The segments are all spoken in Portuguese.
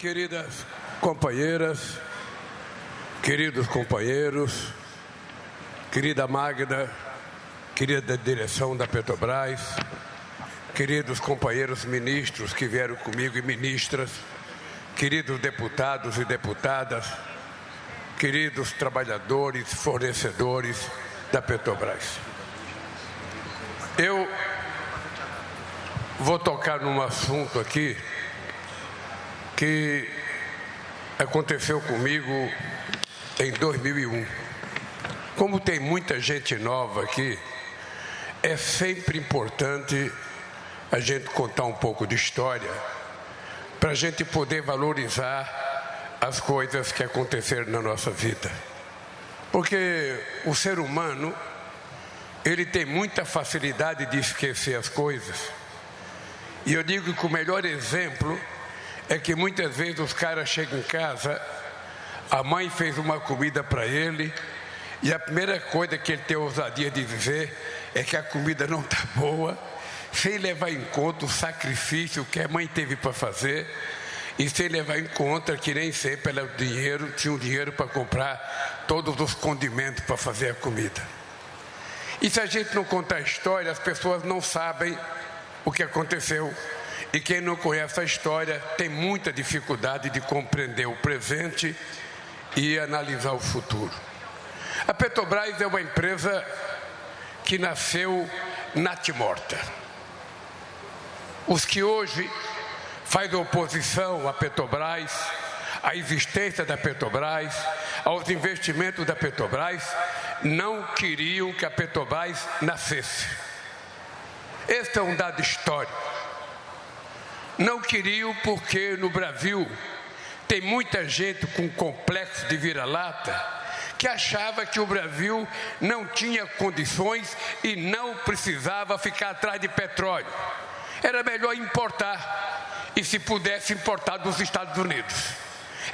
Queridas companheiras, queridos companheiros, querida Magda, querida direção da Petrobras, queridos companheiros ministros que vieram comigo e ministras, queridos deputados e deputadas, queridos trabalhadores, fornecedores da Petrobras. Eu vou tocar num assunto aqui que aconteceu comigo em 2001. Como tem muita gente nova aqui, é sempre importante a gente contar um pouco de história para a gente poder valorizar as coisas que aconteceram na nossa vida. Porque o ser humano, ele tem muita facilidade de esquecer as coisas. E eu digo que o melhor exemplo é que muitas vezes os caras chegam em casa, a mãe fez uma comida para ele e a primeira coisa que ele tem a ousadia de dizer é que a comida não está boa, sem levar em conta o sacrifício que a mãe teve para fazer e sem levar em conta que nem sempre ela tinha o dinheiro para comprar todos os condimentos para fazer a comida. E se a gente não contar a história, as pessoas não sabem o que aconteceu. E quem não conhece a história tem muita dificuldade de compreender o presente e analisar o futuro. A Petrobras é uma empresa que nasceu natimorta. Os que hoje fazem oposição à Petrobras, à existência da Petrobras, aos investimentos da Petrobras, não queriam que a Petrobras nascesse. Este é um dado histórico. Não queriam porque no Brasil tem muita gente com complexo de vira-lata que achava que o Brasil não tinha condições e não precisava ficar atrás de petróleo. Era melhor importar e, se pudesse, importar dos Estados Unidos.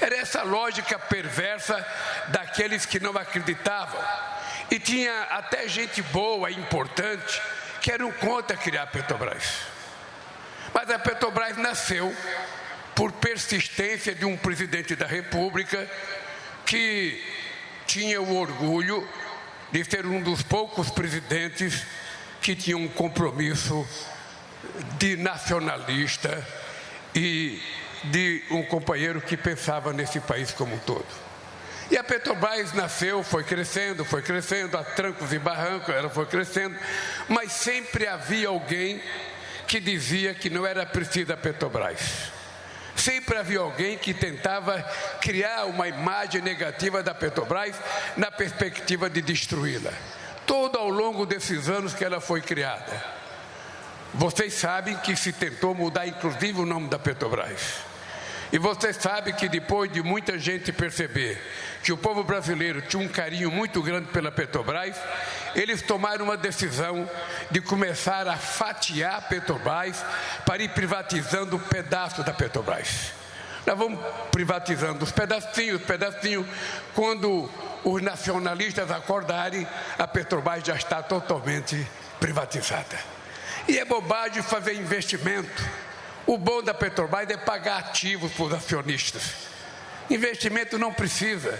Era essa lógica perversa daqueles que não acreditavam. E tinha até gente boa e importante que eram contra criar a Petrobras. Mas a Petrobras nasceu por persistência de um presidente da República que tinha o orgulho de ser um dos poucos presidentes que tinha um compromisso de nacionalista e de um companheiro que pensava nesse país como um todo. E a Petrobras nasceu, foi crescendo, a trancos e barrancos, ela foi crescendo, mas sempre havia alguém que dizia que não era preciso a Petrobras. Sempre havia alguém que tentava criar uma imagem negativa da Petrobras na perspectiva de destruí-la. Todo ao longo desses anos que ela foi criada. Vocês sabem que se tentou mudar inclusive o nome da Petrobras. E vocês sabem que depois de muita gente perceber que o povo brasileiro tinha um carinho muito grande pela Petrobras, eles tomaram uma decisão de começar a fatiar a Petrobras para ir privatizando um pedaço da Petrobras. Nós vamos privatizando os pedacinhos, quando os nacionalistas acordarem, a Petrobras já está totalmente privatizada. E é bobagem fazer investimento. O bom da Petrobras é pagar ativos para os acionistas. Investimento não precisa,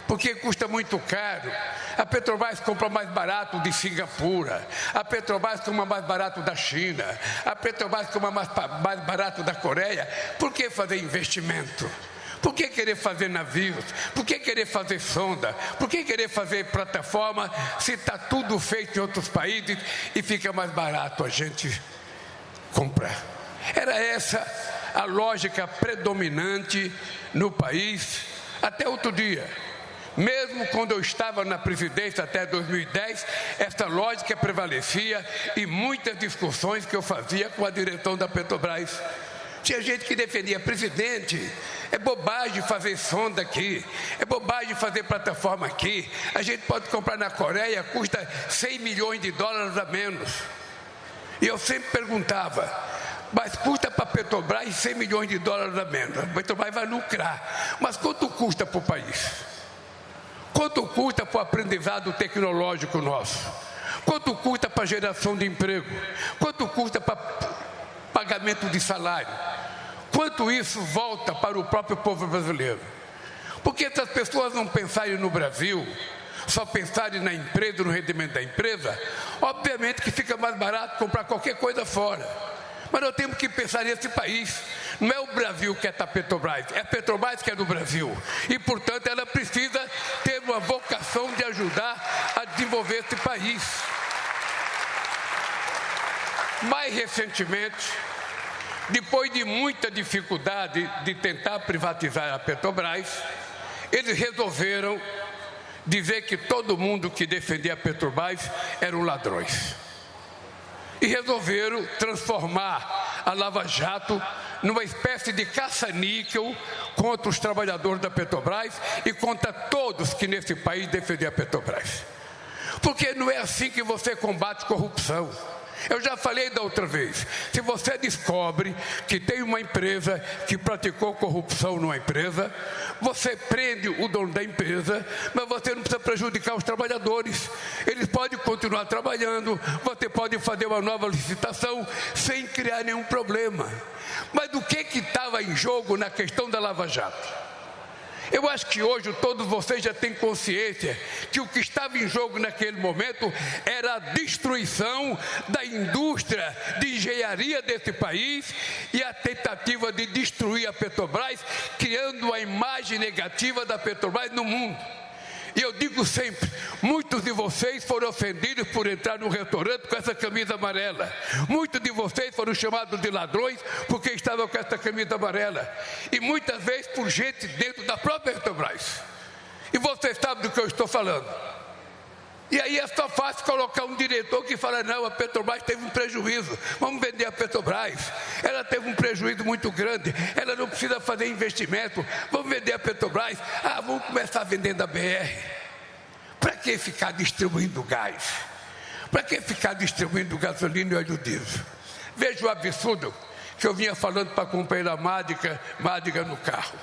porque custa muito caro. A Petrobras compra mais barato de Singapura, a Petrobras compra mais barato da China, a Petrobras compra mais barato da Coreia. Por que fazer investimento? Por que querer fazer navios? Por que querer fazer sonda? Por que querer fazer plataforma se está tudo feito em outros países e fica mais barato a gente comprar? Era essa a lógica predominante no país até outro dia. Mesmo quando eu estava na presidência até 2010, essa lógica prevalecia e muitas discussões que eu fazia com a direção da Petrobras. Tinha gente que defendia: presidente, é bobagem fazer sonda aqui, é bobagem fazer plataforma aqui, a gente pode comprar na Coreia, custa 100 milhões de dólares a menos. E eu sempre perguntava: mas custa para a Petrobras 100 milhões de dólares a menos, a Petrobras vai lucrar, mas quanto custa para o país? Quanto custa para o aprendizado tecnológico nosso? Quanto custa para a geração de emprego? Quanto custa para pagamento de salário? Quanto quanto isso volta para o próprio povo brasileiro? Porque se as pessoas não pensarem no Brasil, só pensarem na empresa, no rendimento da empresa, obviamente que fica mais barato comprar qualquer coisa fora. Mas nós temos que pensar nesse país. Não é o Brasil que é da Petrobras, é a Petrobras que é do Brasil. E, portanto, ela precisa ter uma vocação de ajudar a desenvolver esse país. Mais recentemente, depois de muita dificuldade de tentar privatizar a Petrobras, eles resolveram dizer que todo mundo que defendia a Petrobras eram ladrões. E resolveram transformar a Lava Jato numa espécie de caça-níquel contra os trabalhadores da Petrobras e contra todos que nesse país defendiam a Petrobras. Porque não é assim que você combate corrupção. Eu já falei da outra vez, se você descobre que tem uma empresa que praticou corrupção numa empresa, você prende o dono da empresa, mas você não precisa prejudicar os trabalhadores. Eles podem continuar trabalhando, você pode fazer uma nova licitação sem criar nenhum problema. Mas o que estava em jogo na questão da Lava Jato? Eu acho que hoje todos vocês já têm consciência que o que estava em jogo naquele momento era a destruição da indústria de engenharia desse país e a tentativa de destruir a Petrobras, criando uma imagem negativa da Petrobras no mundo. E eu digo sempre, muitos de vocês foram ofendidos por entrar no restaurante com essa camisa amarela. Muitos de vocês foram chamados de ladrões porque estavam com essa camisa amarela. E muitas vezes por gente dentro da própria Petrobras. E vocês sabem do que eu estou falando. E aí é só fácil colocar um diretor que fala, não, a Petrobras teve um prejuízo, vamos vender a Petrobras. Ela teve um prejuízo muito grande, ela não precisa fazer investimento, vamos vender a Petrobras. Ah, vamos começar vendendo a BR. Para que ficar distribuindo gás? Para que ficar distribuindo gasolina e óleo diesel? Veja o absurdo que eu vinha falando para a companheira Mádiga no carro.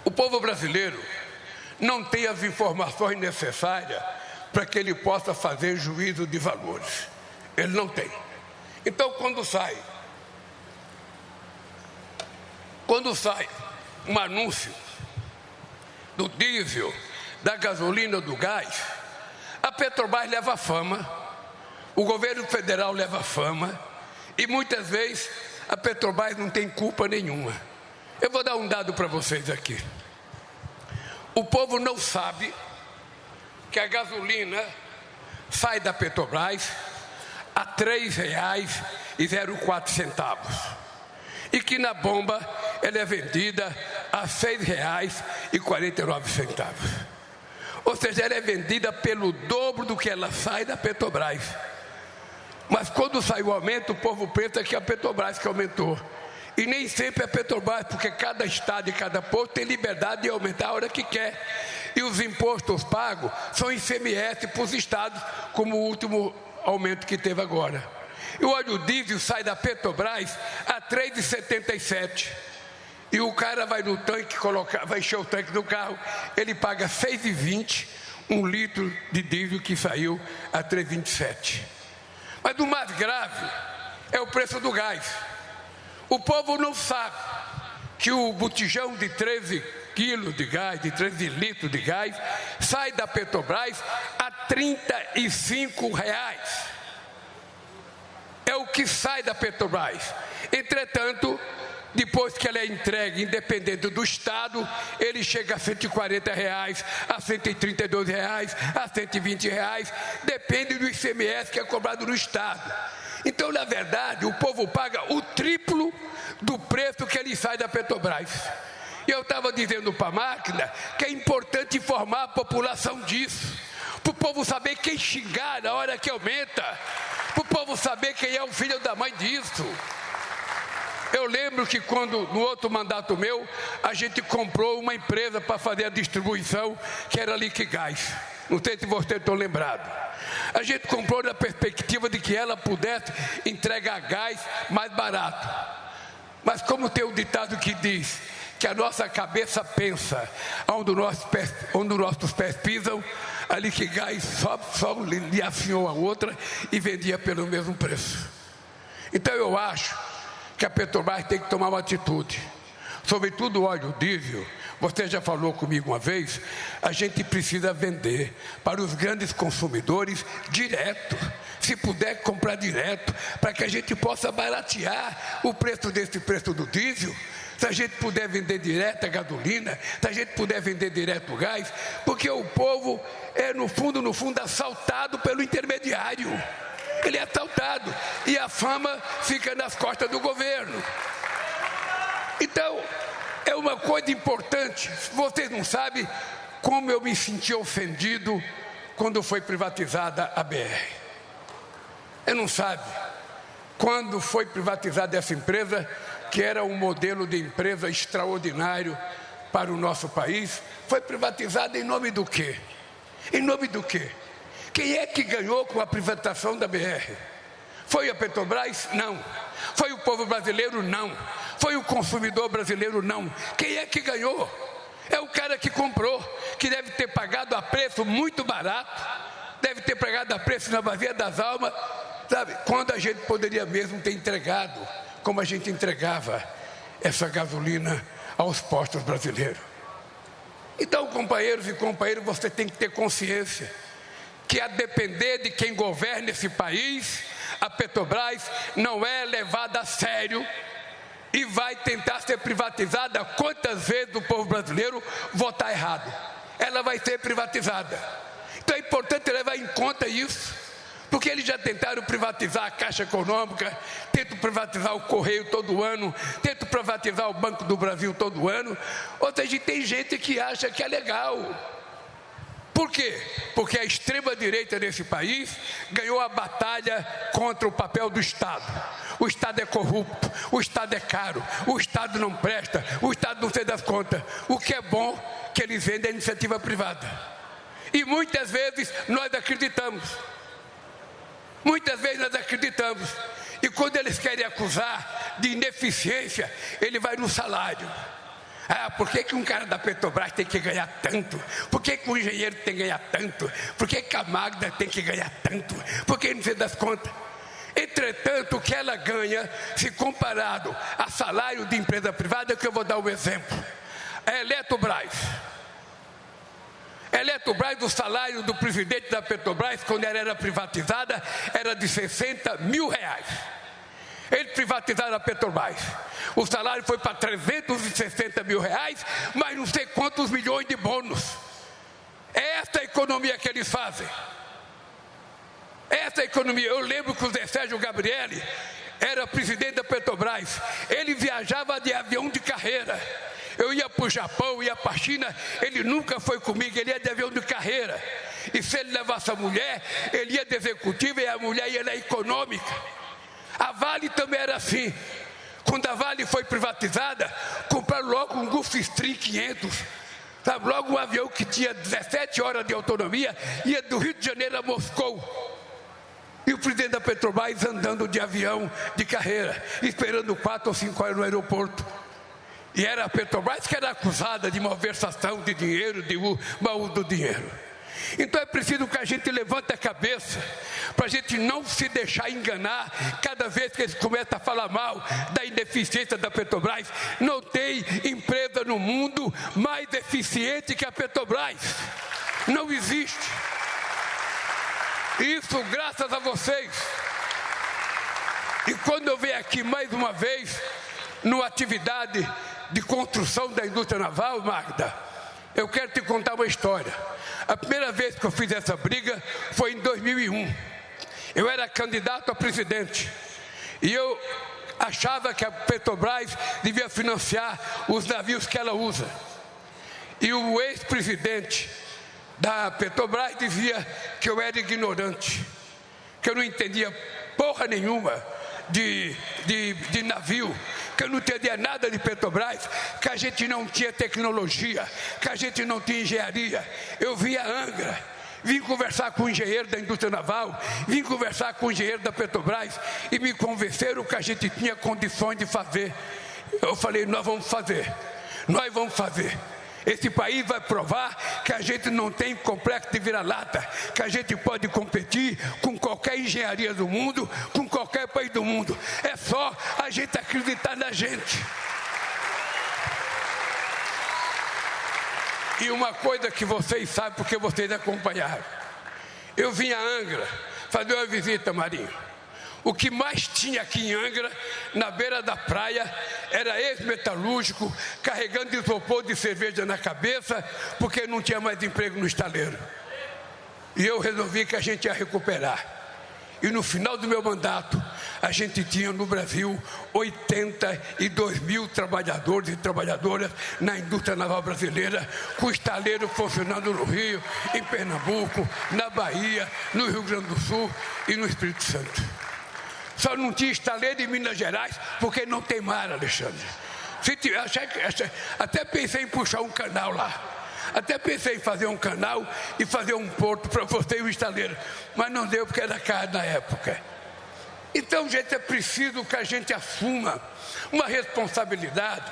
O povo brasileiro não tem as informações necessárias para que ele possa fazer juízo de valores. Ele não tem. Então, quando sai um anúncio do diesel, da gasolina, do gás, a Petrobras leva fama, o governo federal leva fama, e muitas vezes a Petrobras não tem culpa nenhuma. Eu vou dar um dado para vocês aqui. O povo não sabe que a gasolina sai da Petrobras a R$ 3,04 e que na bomba ela é vendida a R$ 6,49. Ou seja, ela é vendida pelo dobro do que ela sai da Petrobras. Mas quando sai o aumento, o povo pensa que é a Petrobras que aumentou. E nem sempre é Petrobras, porque cada estado e cada posto tem liberdade de aumentar a hora que quer. E os impostos pagos são ICMS para os estados, como o último aumento que teve agora. E o óleo diesel sai da Petrobras a R$ 3,77. E o cara vai no tanque, vai encher o tanque do carro, ele paga R$ 6,20, um litro de diesel que saiu a R$ 3,27. Mas o mais grave é o preço do gás. O povo não sabe que o botijão de 13 quilos de gás, de 13 litros de gás, sai da Petrobras a R$ 35. É o que sai da Petrobras. Entretanto, depois que ela é entregue, independente do estado, ele chega a R$ 140, a R$ 132, a R$ 120, depende do ICMS que é cobrado no estado. Então, na verdade, o povo paga o triplo do preço que ele sai da Petrobras. E eu estava dizendo para a máquina que é importante informar a população disso, para o povo saber quem xingar na hora que aumenta, para o povo saber quem é o filho da mãe disso. Eu lembro que quando, no outro mandato meu, a gente comprou uma empresa para fazer a distribuição, que era a Liquigás. Não sei se vocês estão lembrados. A gente comprou na perspectiva de que ela pudesse entregar gás mais barato. Mas como tem um ditado que diz que a nossa cabeça pensa onde nossos pés pisam, a Liquigás só lhe afinou a outra e vendia pelo mesmo preço. Então eu acho que a Petrobras tem que tomar uma atitude. Sobretudo o óleo diesel, você já falou comigo uma vez, a gente precisa vender para os grandes consumidores direto. Se puder comprar direto, para que a gente possa baratear o preço do diesel. Se a gente puder vender direto a gasolina, se a gente puder vender direto o gás, porque o povo é, no fundo, assaltado pelo intermediário. Ele é assaltado e a fama fica nas costas do governo. Então, é uma coisa importante. Vocês não sabem como eu me senti ofendido quando foi privatizada a BR. Eu não sabe. Quando foi privatizada essa empresa, que era um modelo de empresa extraordinário para o nosso país, foi privatizada em nome do quê? Em nome do quê? Quem é que ganhou com a privatização da BR? Foi a Petrobras? Não. Foi o povo brasileiro? Não. Foi o consumidor brasileiro? Não. Quem é que ganhou? É o cara que comprou, que deve ter pagado a preço muito barato, deve ter pagado a preço na vazia das almas, sabe? Quando a gente poderia mesmo ter entregado, como a gente entregava essa gasolina aos postos brasileiros. Então, companheiros e companheiras, você tem que ter consciência que, a depender de quem governa esse país, a Petrobras não é levada a sério e vai tentar ser privatizada quantas vezes o povo brasileiro votar errado. Ela vai ser privatizada. Então é importante levar em conta isso, porque eles já tentaram privatizar a Caixa Econômica, tentam privatizar o Correio todo ano, tentam privatizar o Banco do Brasil todo ano. Ou seja, tem gente que acha que é legal. Por quê? Porque a extrema-direita desse país ganhou a batalha contra o papel do Estado. O Estado é corrupto, o Estado é caro, o Estado não presta, o Estado não se dá conta. O que é bom que eles vendem a iniciativa privada. E muitas vezes nós acreditamos. Muitas vezes nós acreditamos. E quando eles querem acusar de ineficiência, ele vai no salário. Ah, por que um cara da Petrobras tem que ganhar tanto? Por que um engenheiro tem que ganhar tanto? Por que a Magda tem que ganhar tanto? Por que não se dá conta? Entretanto, o que ela ganha, se comparado a salário de empresa privada, que eu vou dar um exemplo. A Eletrobras, o salário do presidente da Petrobras, quando ela era privatizada, era de 60 mil reais. Eles privatizaram a Petrobras. O salário foi para 360 mil reais, mas não sei quantos milhões de bônus. É essa a economia que eles fazem. Essa economia. Eu lembro que o Zé Sérgio Gabrielli era presidente da Petrobras. Ele viajava de avião de carreira. Eu ia para o Japão, ia para a China, ele nunca foi comigo, ele ia de avião de carreira. E se ele levasse a mulher, ele ia de executiva e a mulher ia na econômica. A Vale também era assim. Quando a Vale foi privatizada, compraram logo um Gulfstream 500. Sabe, logo um avião que tinha 17 horas de autonomia, ia do Rio de Janeiro a Moscou. E o presidente da Petrobras andando de avião de carreira, esperando 4 ou 5 horas no aeroporto. E era a Petrobras que era acusada de malversação de dinheiro, de mau uso do dinheiro. Então é preciso que a gente levante a cabeça, para a gente não se deixar enganar cada vez que eles começam a falar mal da ineficiência da Petrobras. Não tem empresa no mundo mais eficiente que a Petrobras. Não existe. Isso graças a vocês. E quando eu venho aqui mais uma vez, numa atividade de construção da indústria naval, Magda, eu quero te contar uma história. A primeira vez que eu fiz essa briga foi em 2001. Eu era candidato a presidente e eu achava que a Petrobras devia financiar os navios que ela usa. E o ex-presidente da Petrobras dizia que eu era ignorante, que eu não entendia porra nenhuma de navio, que eu não entendia nada de Petrobras, que a gente não tinha tecnologia, que a gente não tinha engenharia. Eu vim a Angra, vim conversar com o engenheiro da indústria naval, vim conversar com o engenheiro da Petrobras e me convenceram que a gente tinha condições de fazer. Eu falei, nós vamos fazer. Esse país vai provar que a gente não tem complexo de vira-lata, que a gente pode competir com qualquer engenharia do mundo, com qualquer país do mundo. É só a gente acreditar na gente. E uma coisa que vocês sabem, porque vocês acompanharam. Eu vim a Angra fazer uma visita, Marinho. O que mais tinha aqui em Angra, na beira da praia, era ex-metalúrgico, carregando isopor de cerveja na cabeça, porque não tinha mais emprego no estaleiro. E eu resolvi que a gente ia recuperar. E no final do meu mandato, a gente tinha no Brasil 82 mil trabalhadores e trabalhadoras na indústria naval brasileira, com estaleiro funcionando no Rio, em Pernambuco, na Bahia, no Rio Grande do Sul e no Espírito Santo. Só não tinha estaleiro em Minas Gerais, porque não tem mar, Alexandre. Até pensei em puxar um canal lá. Até pensei em fazer um canal e fazer um porto para você e o estaleiro. Mas não deu, porque era caro na época. Então, gente, é preciso que a gente assuma uma responsabilidade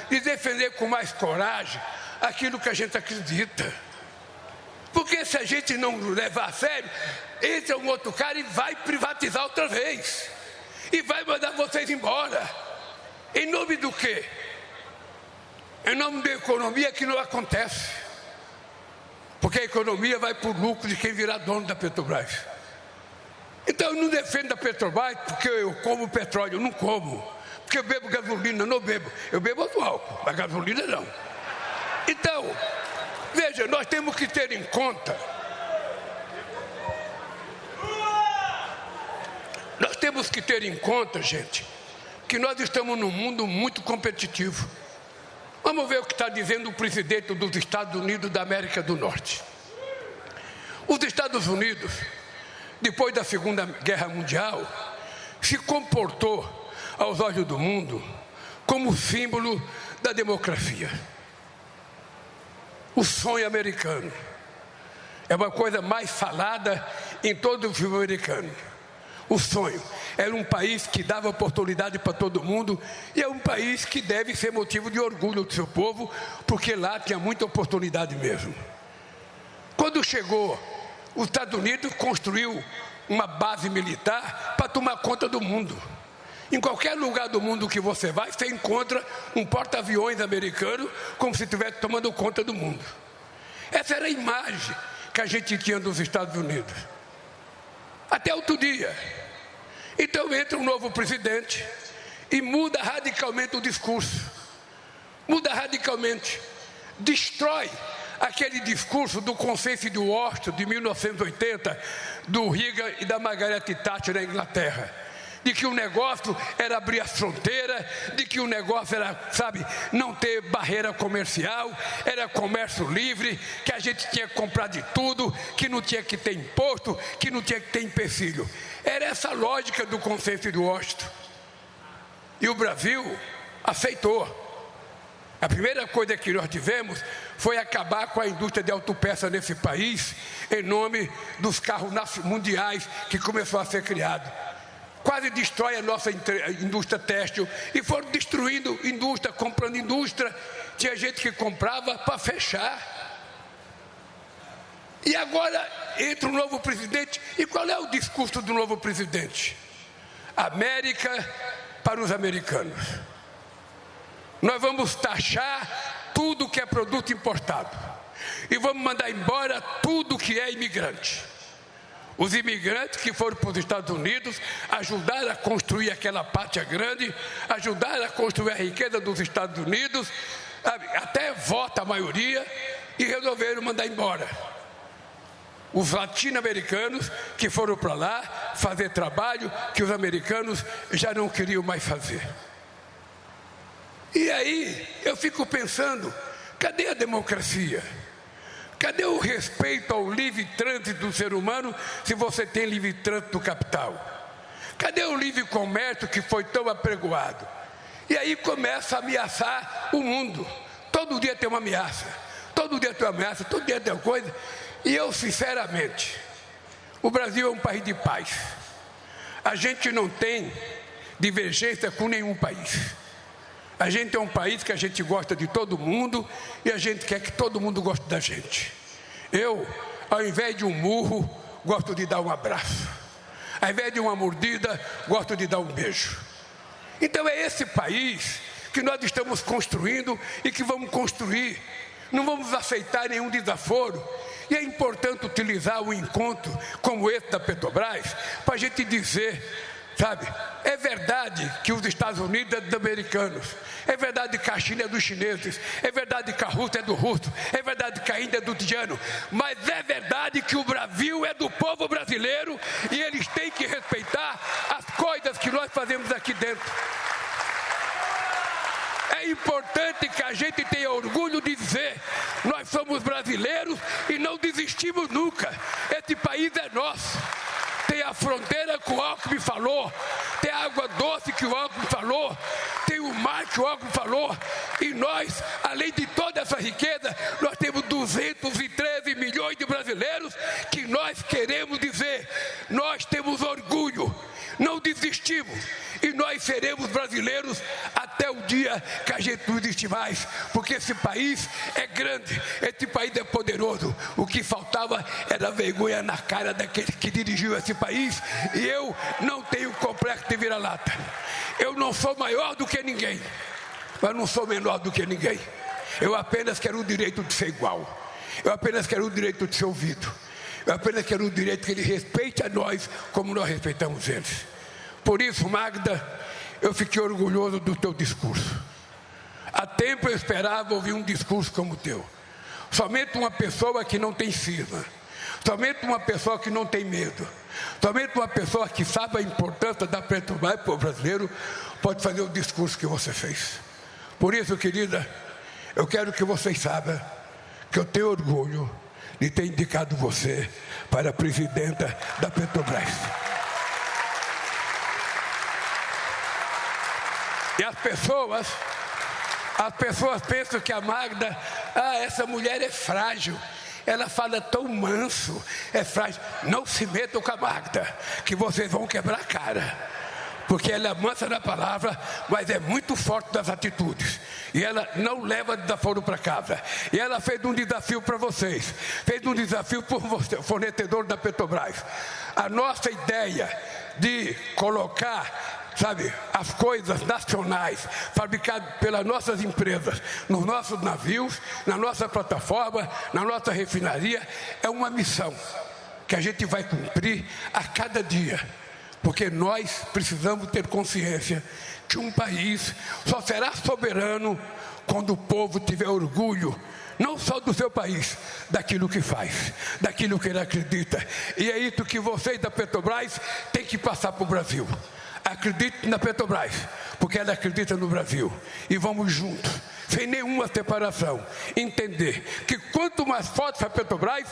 de defender com mais coragem aquilo que a gente acredita. Porque se a gente não levar a sério, entra um outro cara e vai privatizar outra vez. E vai mandar vocês embora. Em nome do quê? Em nome da economia, que não acontece. Porque a economia vai por lucro de quem virar dono da Petrobras. Então eu não defendo a Petrobras porque eu como petróleo, eu não como. Porque eu bebo gasolina, não bebo. Eu bebo outro álcool, mas gasolina não. Então, veja, nós temos que ter em conta. Nós temos que ter em conta, gente, que nós estamos num mundo muito competitivo. Vamos ver o que está dizendo o presidente dos Estados Unidos da América do Norte. Os Estados Unidos, depois da Segunda Guerra Mundial, se comportou aos olhos do mundo como símbolo da democracia. O sonho americano é uma coisa mais falada em todo o filme americano. O sonho era um país que dava oportunidade para todo mundo e é um país que deve ser motivo de orgulho do seu povo, porque lá tinha muita oportunidade mesmo. Quando chegou, os Estados Unidos construiu uma base militar para tomar conta do mundo. Em qualquer lugar do mundo que você vai, você encontra um porta-aviões americano como se estivesse tomando conta do mundo. Essa era a imagem que a gente tinha dos Estados Unidos. Até outro dia. Então entra um novo presidente e muda radicalmente o discurso. Muda radicalmente. Destrói aquele discurso do consenso de Washington de 1980, do Reagan e da Margaret Thatcher na Inglaterra. De que o negócio era abrir as fronteiras, de que o negócio era, não ter barreira comercial, era comércio livre, que a gente tinha que comprar de tudo, que não tinha que ter imposto, que não tinha que ter empecilho. Era essa a lógica do consenso de Washington. E o Brasil aceitou. A primeira coisa que nós tivemos foi acabar com a indústria de autopeça nesse país, em nome dos carros mundiais que começou a ser criado. Quase destrói a nossa indústria têxtil e foram destruindo indústria, comprando indústria. Tinha gente que comprava para fechar. E agora entra um novo presidente. E qual é o discurso do novo presidente? América para os americanos. Nós vamos taxar tudo que é produto importado e vamos mandar embora tudo que é imigrante. Os imigrantes que foram para os Estados Unidos ajudaram a construir aquela pátria grande, ajudaram a construir a riqueza dos Estados Unidos, até vota a maioria, e resolveram mandar embora. Os latino-americanos que foram para lá fazer trabalho que os americanos já não queriam mais fazer. E aí eu fico pensando, cadê a democracia? Cadê o respeito ao livre trânsito do ser humano se você tem livre trânsito do capital? Cadê o livre comércio que foi tão apregoado? E aí começa a ameaçar o mundo. Todo dia tem uma ameaça. Todo dia tem uma ameaça, todo dia tem uma coisa. E eu, sinceramente, o Brasil é um país de paz. A gente não tem divergência com nenhum país. A gente é um país que a gente gosta de todo mundo e a gente quer que todo mundo goste da gente. Eu, ao invés de um murro, gosto de dar um abraço. Ao invés de uma mordida, gosto de dar um beijo. Então é esse país que nós estamos construindo e que vamos construir. Não vamos aceitar nenhum desaforo. E é importante utilizar um encontro como esse da Petrobras para a gente dizer, sabe, é verdade que os Estados Unidos é dos americanos, é verdade que a China é dos chineses, é verdade que a Rússia é do russo, é verdade que a Índia é do indiano, mas é verdade que o Brasil é do povo brasileiro e eles têm que respeitar as coisas que nós fazemos aqui dentro. É importante que a gente tenha orgulho de dizer, nós somos brasileiros e não desistimos nunca. Esse país é nosso. Tem a fronteira que o Alckmin falou, tem a água doce que o Alckmin falou, tem o mar que o Alckmin falou, e nós, além de toda essa riqueza, nós temos 213 milhões de brasileiros que nós queremos dizer, nós temos orgulho, não desistimos, e nós seremos brasileiros até o dia que a gente não existe mais, porque esse país é grande, esse país é poderoso. O que faltava era vergonha na cara daquele que dirigiu esse país, e eu não tenho complexo de vira-lata. Eu não sou maior do que ninguém, mas não sou menor do que ninguém. Eu apenas quero o direito de ser igual, eu apenas quero o direito de ser ouvido, eu apenas quero o direito que ele respeite a nós como nós respeitamos eles. Por isso, Magda, eu fiquei orgulhoso do teu discurso. Há tempo eu esperava ouvir um discurso como o teu. Somente uma pessoa que não tem cisma, somente uma pessoa que não tem medo, somente uma pessoa que sabe a importância da Petrobras para o brasileiro pode fazer o discurso que você fez. Por isso, querida, eu quero que vocês saibam que eu tenho orgulho de ter indicado você para a presidenta da Petrobras. E as pessoas pensam que a Magda, essa mulher é frágil, ela fala tão manso, é frágil. Não se metam com a Magda, que vocês vão quebrar a cara, porque ela é mansa na palavra, mas é muito forte nas atitudes, e ela não leva desaforo para casa. E ela fez um desafio para vocês, fez um desafio por você, fornecedor da Petrobras. A nossa ideia de colocar, sabe, as coisas nacionais fabricadas pelas nossas empresas nos nossos navios, na nossa plataforma, na nossa refinaria, é uma missão que a gente vai cumprir a cada dia, porque nós precisamos ter consciência que um país só será soberano quando o povo tiver orgulho, não só do seu país, daquilo que faz, daquilo que ele acredita. E é isso que vocês da Petrobras têm que passar para o Brasil. Acredite na Petrobras, porque ela acredita no Brasil. E vamos juntos, sem nenhuma separação, entender que quanto mais forte for a Petrobras,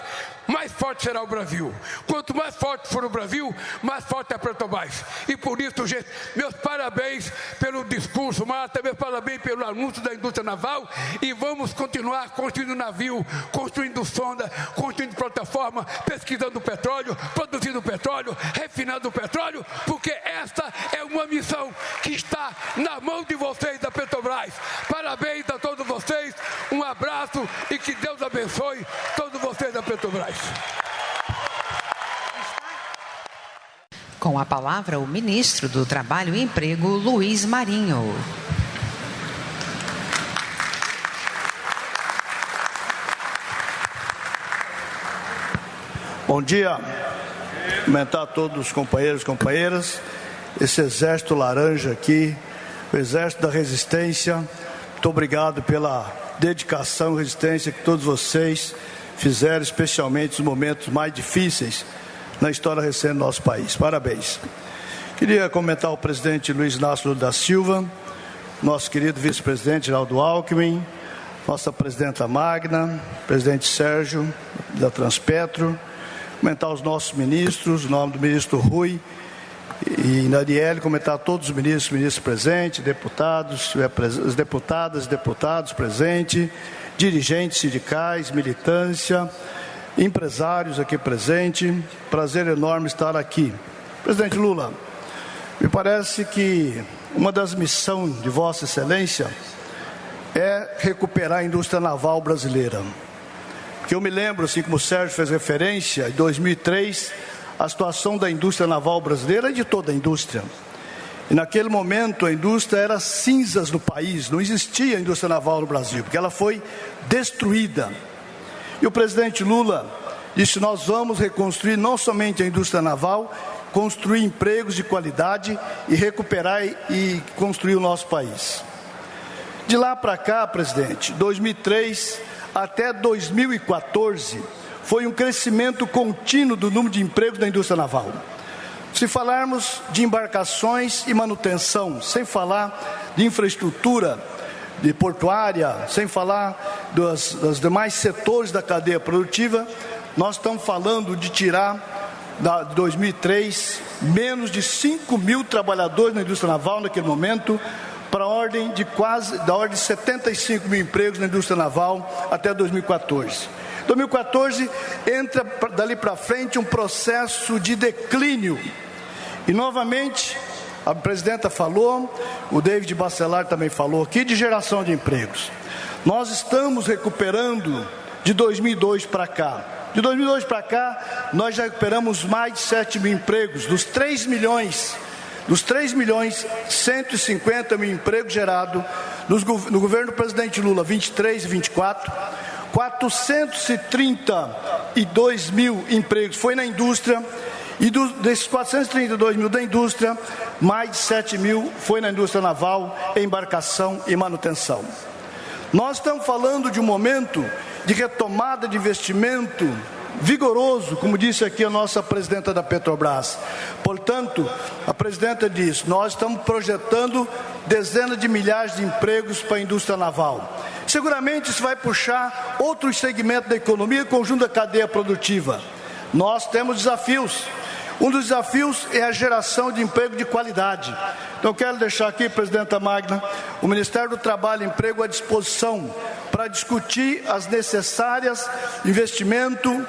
mais forte será o Brasil. Quanto mais forte for o Brasil, mais forte é a Petrobras. E por isso, gente, meus parabéns pelo discurso, Marta, meus parabéns pelo anúncio da indústria naval. E vamos continuar construindo navio, construindo sonda, construindo plataforma, pesquisando petróleo, produzindo petróleo, refinando petróleo, porque essa é uma missão que está na mão de vocês da Petrobras. Parabéns a todos vocês, um abraço e que Deus abençoe todos vocês da Petrobras. Com a palavra, o ministro do Trabalho e Emprego, Luiz Marinho. Bom dia. Cumprimentar a todos os companheiros e companheiras. Esse exército laranja aqui, o exército da resistência. Muito obrigado pela dedicação e resistência que todos vocês fizeram, especialmente nos momentos mais difíceis na história recente do nosso país. Parabéns. Queria comentar o presidente Luiz Inácio da Silva, nosso querido vice-presidente Geraldo Alckmin, nossa presidenta Magna, presidente Sérgio da Transpetro, comentar os nossos ministros, o nome do ministro Rui e Narielle, comentar todos os ministros presentes, deputados, as deputadas e deputados presentes, dirigentes sindicais, militância, empresários aqui presentes. Prazer enorme estar aqui. Presidente Lula, Me parece que uma das missões de Vossa Excelência é recuperar a indústria naval brasileira. Que eu me lembro, assim como o Sérgio fez referência, em 2003, a situação da indústria naval brasileira e de toda a indústria. E naquele momento a indústria era cinzas no país, não existia indústria naval no Brasil, porque ela foi destruída. E o presidente Lula disse: nós vamos reconstruir não somente a indústria naval, construir empregos de qualidade e recuperar e construir o nosso país. De lá para cá, presidente, 2003 até 2014, foi um crescimento contínuo do número de empregos da indústria naval. Se falarmos de embarcações e manutenção, sem falar de infraestrutura de portuária, sem falar dos demais setores da cadeia produtiva, nós estamos falando de tirar, de 2003, menos de 5 mil trabalhadores na indústria naval naquele momento, para a ordem de 75 mil empregos na indústria naval até 2014. 2014 entra dali para frente um processo de declínio. E novamente, a presidenta falou, o David Bacelar também falou aqui, de geração de empregos. Nós estamos recuperando de 2002 para cá. De 2002 para cá, nós já recuperamos mais de 7 mil empregos, dos 3 milhões 150 mil empregos gerados no governo do presidente Lula, 23 e 24, 432 mil empregos foi na indústria, e desses 432 mil da indústria, mais de 7 mil foi na indústria naval, embarcação e manutenção. Nós estamos falando de um momento de retomada de investimento vigoroso, como disse aqui a nossa presidenta da Petrobras. Portanto, a presidenta diz: nós estamos projetando dezenas de milhares de empregos para a indústria naval. Seguramente isso vai puxar outros segmentos da economia, conjunto da cadeia produtiva. Nós temos desafios. Um dos desafios é a geração de emprego de qualidade. Então, quero deixar aqui, presidenta Magna, o Ministério do Trabalho e Emprego à disposição para discutir as necessárias investimento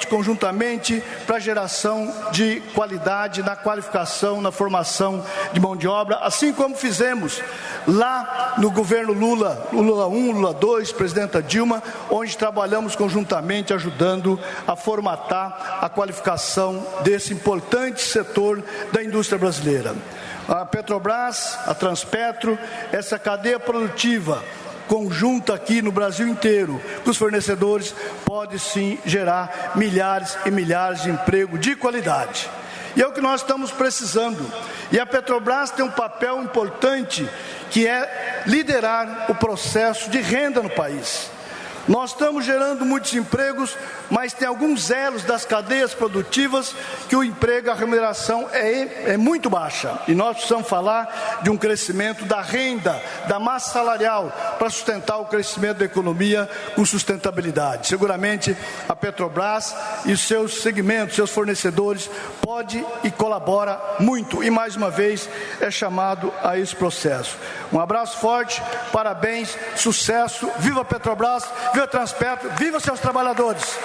conjuntamente, para a geração de qualidade na qualificação, na formação de mão de obra, assim como fizemos lá no governo Lula 1, Lula 2, presidenta Dilma, onde trabalhamos conjuntamente ajudando a formatar a qualificação desse importante setor da indústria brasileira. A Petrobras, a Transpetro, essa cadeia produtiva conjunta aqui no Brasil inteiro, com os fornecedores, pode sim gerar milhares e milhares de emprego de qualidade. E é o que nós estamos precisando. E a Petrobras tem um papel importante, que é liderar o processo de renda no país. Nós estamos gerando muitos empregos, mas tem alguns elos das cadeias produtivas que o emprego, a remuneração é muito baixa. E nós precisamos falar de um crescimento da renda, da massa salarial, para sustentar o crescimento da economia com sustentabilidade. Seguramente a Petrobras e os seus segmentos, seus fornecedores, pode e colabora muito. E mais uma vez é chamado a esse processo. Um abraço forte, parabéns, sucesso, viva a Petrobras, viva a Transpetro, viva seus trabalhadores.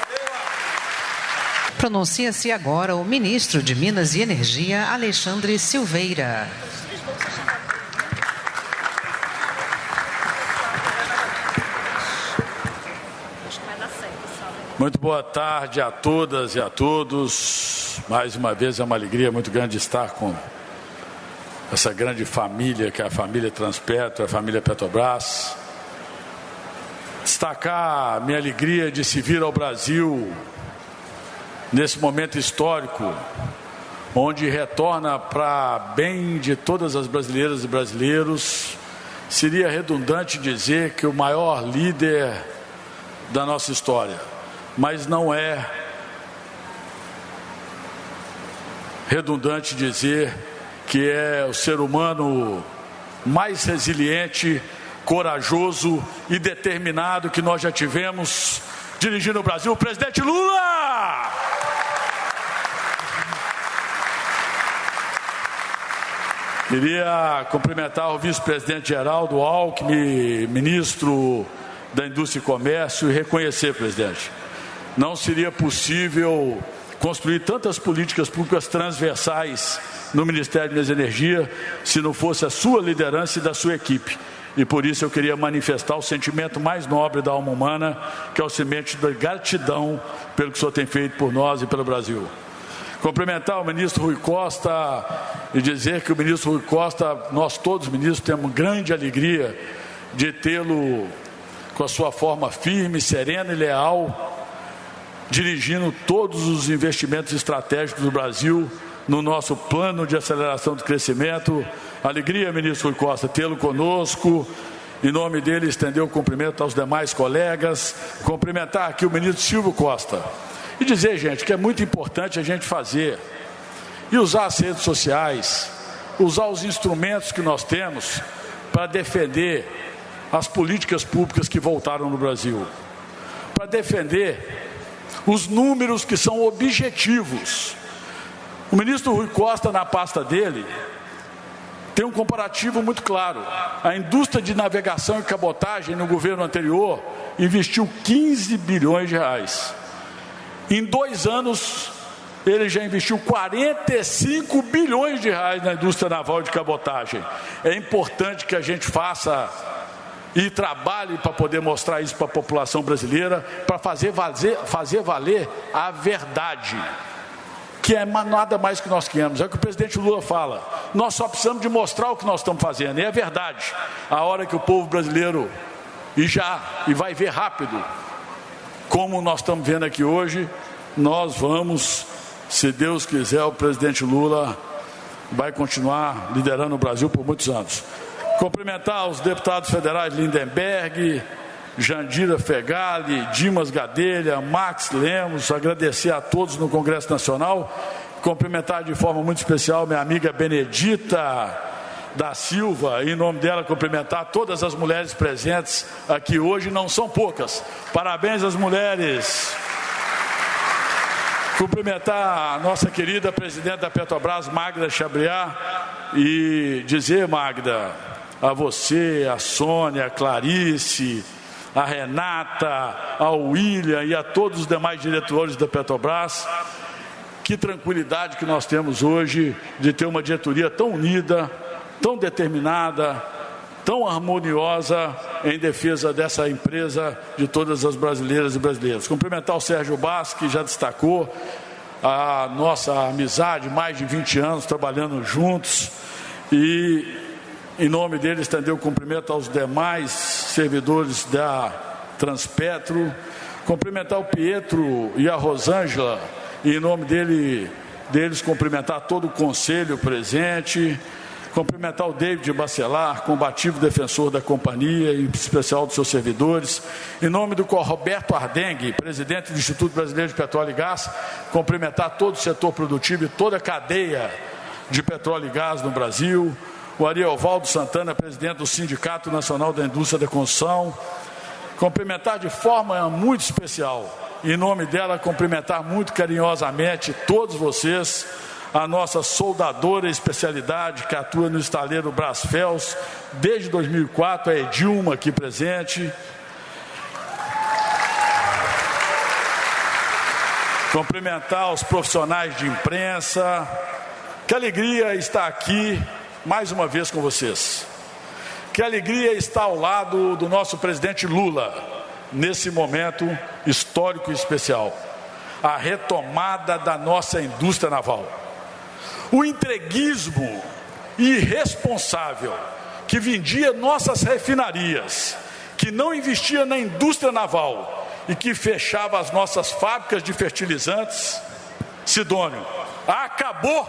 Pronuncia-se agora o ministro de Minas e Energia, Alexandre Silveira. Muito boa tarde a todas e a todos. Mais uma vez é uma alegria muito grande estar com essa grande família, que é a família Transpetro, a família Petrobras. Destacar a minha alegria de se vir ao Brasil nesse momento histórico, onde retorna para bem de todas as brasileiras e brasileiros. Seria redundante dizer que o maior líder da nossa história, mas não é redundante dizer que é o ser humano mais resiliente, corajoso e determinado que nós já tivemos dirigindo o Brasil, o presidente Lula! Queria cumprimentar o vice-presidente Geraldo Alckmin, ministro da Indústria e Comércio, e reconhecer, presidente, não seria possível construir tantas políticas públicas transversais no Ministério das Energias se não fosse a sua liderança e da sua equipe. E por isso eu queria manifestar o sentimento mais nobre da alma humana, que é o sentimento da gratidão pelo que o senhor tem feito por nós e pelo Brasil. Cumprimentar o ministro Rui Costa e dizer que o ministro Rui Costa, nós todos ministros temos grande alegria de tê-lo com a sua forma firme, serena e leal, dirigindo todos os investimentos estratégicos do Brasil no nosso plano de aceleração do crescimento. Alegria, ministro Rui Costa, tê-lo conosco. Em nome dele, estender o cumprimento aos demais colegas. Cumprimentar aqui o ministro Silvio Costa. E dizer, gente, que é muito importante a gente fazer e usar as redes sociais, usar os instrumentos que nós temos para defender as políticas públicas que voltaram no Brasil, para defender os números que são objetivos. O ministro Rui Costa, na pasta dele, tem um comparativo muito claro. A indústria de navegação e cabotagem no governo anterior investiu 15 bilhões de reais. Em 2 anos, ele já investiu 45 bilhões de reais na indústria naval de cabotagem. É importante que a gente faça e trabalhe para poder mostrar isso para a população brasileira, para fazer valer a verdade, que é nada mais que nós queremos. É o que o presidente Lula fala, nós só precisamos de mostrar o que nós estamos fazendo, e é verdade. A hora que o povo brasileiro, e vai ver rápido, como nós estamos vendo aqui hoje, nós vamos, se Deus quiser, o presidente Lula vai continuar liderando o Brasil por muitos anos. Cumprimentar os deputados federais Lindenberg, Jandira Fegali, Dimas Gadelha, Max Lemos, agradecer a todos no Congresso Nacional, cumprimentar de forma muito especial minha amiga Benedita da Silva, em nome dela cumprimentar todas as mulheres presentes aqui hoje, não são poucas, parabéns às mulheres. Cumprimentar a nossa querida presidente da Petrobras, Magda Chabriat, e dizer, Magda, a você, a Sônia, a Clarice, a Renata, ao William e a todos os demais diretores da Petrobras, que tranquilidade que nós temos hoje de ter uma diretoria tão unida, tão determinada, tão harmoniosa em defesa dessa empresa de todas as brasileiras e brasileiros. Cumprimentar o Sérgio Bass, que já destacou a nossa amizade, mais de 20 anos trabalhando juntos, e em nome dele estender o cumprimento aos demais servidores da Transpetro, cumprimentar o Pietro e a Rosângela, e em nome deles cumprimentar todo o conselho presente, cumprimentar o David Bacelar, combativo defensor da companhia, em especial dos seus servidores. Em nome do Roberto Ardengue, presidente do Instituto Brasileiro de Petróleo e Gás, cumprimentar todo o setor produtivo e toda a cadeia de petróleo e gás no Brasil. O Ariovaldo Santana, presidente do Sindicato Nacional da Indústria da Construção. Cumprimentar de forma muito especial, em nome dela, cumprimentar muito carinhosamente todos vocês, a nossa soldadora especialidade que atua no estaleiro Brasfels desde 2004, a Edilma aqui presente. Cumprimentar os profissionais de imprensa. Que alegria estar aqui mais uma vez com vocês. Que alegria estar ao lado do nosso presidente Lula nesse momento histórico e especial. A retomada da nossa indústria naval. O entreguismo irresponsável que vendia nossas refinarias, que não investia na indústria naval e que fechava as nossas fábricas de fertilizantes, Sidônio, acabou.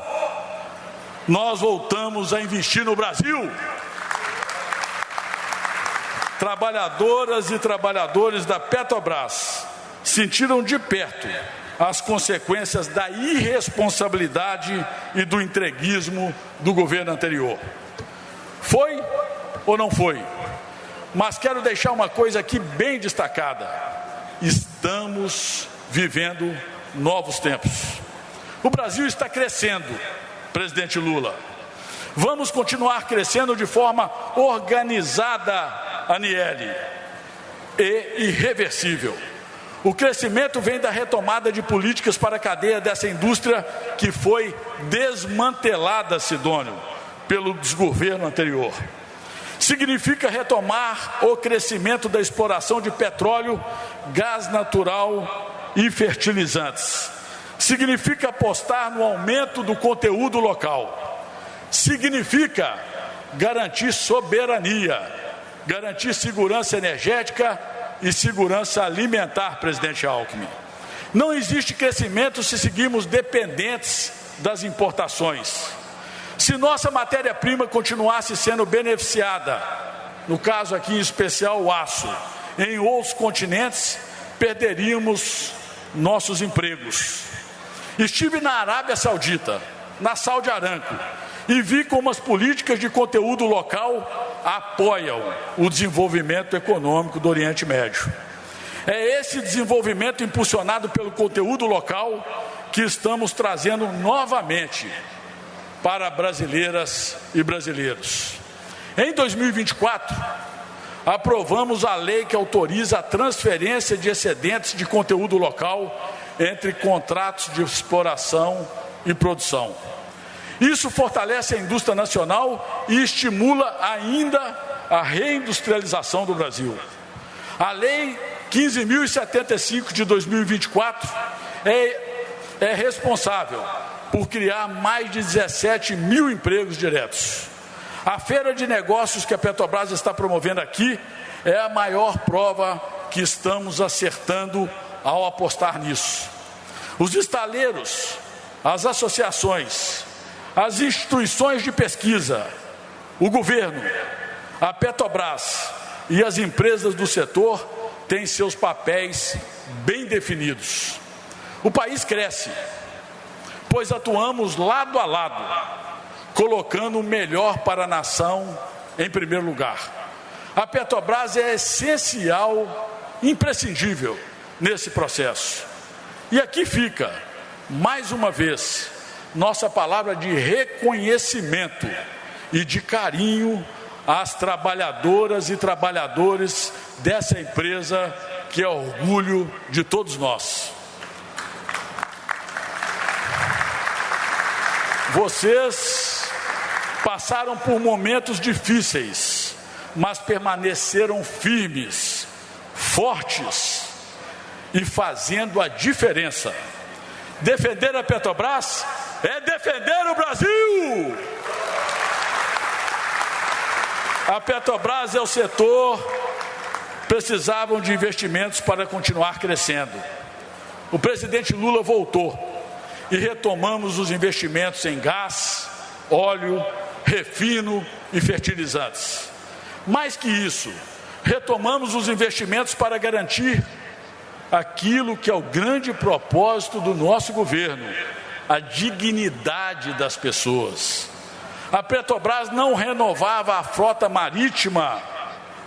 Nós voltamos a investir no Brasil. Trabalhadoras e trabalhadores da Petrobras sentiram de perto as consequências da irresponsabilidade e do entreguismo do governo anterior. Foi ou não foi? Mas quero deixar uma coisa aqui bem destacada. Estamos vivendo novos tempos. O Brasil está crescendo, presidente Lula. Vamos continuar crescendo de forma organizada, Aniele, e irreversível. O crescimento vem da retomada de políticas para a cadeia dessa indústria que foi desmantelada, Sidônio, pelo desgoverno anterior. Significa retomar o crescimento da exploração de petróleo, gás natural e fertilizantes. Significa apostar no aumento do conteúdo local. Significa garantir soberania, garantir segurança energética e segurança alimentar, presidente Alckmin. Não existe crescimento se seguirmos dependentes das importações. Se nossa matéria-prima continuasse sendo beneficiada, no caso aqui em especial o aço, em outros continentes, perderíamos nossos empregos. Estive na Arábia Saudita, na Saudi Aramco, e vi como as políticas de conteúdo local apoiam o desenvolvimento econômico do Oriente Médio. É esse desenvolvimento impulsionado pelo conteúdo local que estamos trazendo novamente para brasileiras e brasileiros. Em 2024, aprovamos a lei que autoriza a transferência de excedentes de conteúdo local entre contratos de exploração e produção. Isso fortalece a indústria nacional e estimula ainda a reindustrialização do Brasil. A Lei 15.075 de 2024 é responsável por criar mais de 17 mil empregos diretos. A feira de negócios que a Petrobras está promovendo aqui é a maior prova que estamos acertando ao apostar nisso. Os estaleiros, as associações, as instituições de pesquisa, o governo, a Petrobras e as empresas do setor têm seus papéis bem definidos. O país cresce, pois atuamos lado a lado, colocando o melhor para a nação em primeiro lugar. A Petrobras é essencial, imprescindível nesse processo. E aqui fica, mais uma vez, nossa palavra de reconhecimento e de carinho às trabalhadoras e trabalhadores dessa empresa que é orgulho de todos nós. Vocês passaram por momentos difíceis, mas permaneceram firmes, fortes e fazendo a diferença. Defender a Petrobras é defender o Brasil. A Petrobras e o setor precisavam de investimentos para continuar crescendo. O presidente Lula voltou e retomamos os investimentos em gás, óleo, refino e fertilizantes. Mais que isso, retomamos os investimentos para garantir aquilo que é o grande propósito do nosso governo, a dignidade das pessoas. A Petrobras não renovava a frota marítima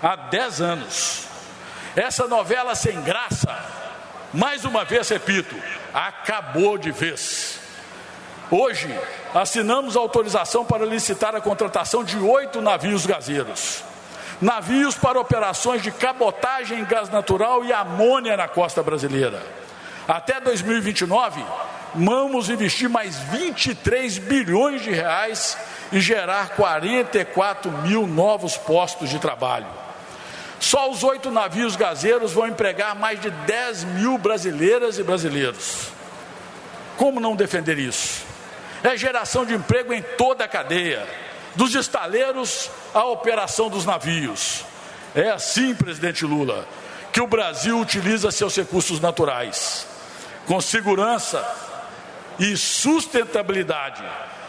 há 10 anos. Essa novela sem graça, mais uma vez repito, acabou de vez. Hoje, assinamos a autorização para licitar a contratação de 8 navios gazeiros. Navios para operações de cabotagem em gás natural e amônia na costa brasileira. Até 2029, vamos investir mais 23 bilhões de reais e gerar 44 mil novos postos de trabalho. Só os 8 navios gazeiros vão empregar mais de 10 mil brasileiras e brasileiros. Como não defender isso? É geração de emprego em toda a cadeia, dos estaleiros à operação dos navios. É assim, presidente Lula, que o Brasil utiliza seus recursos naturais, com segurança e sustentabilidade,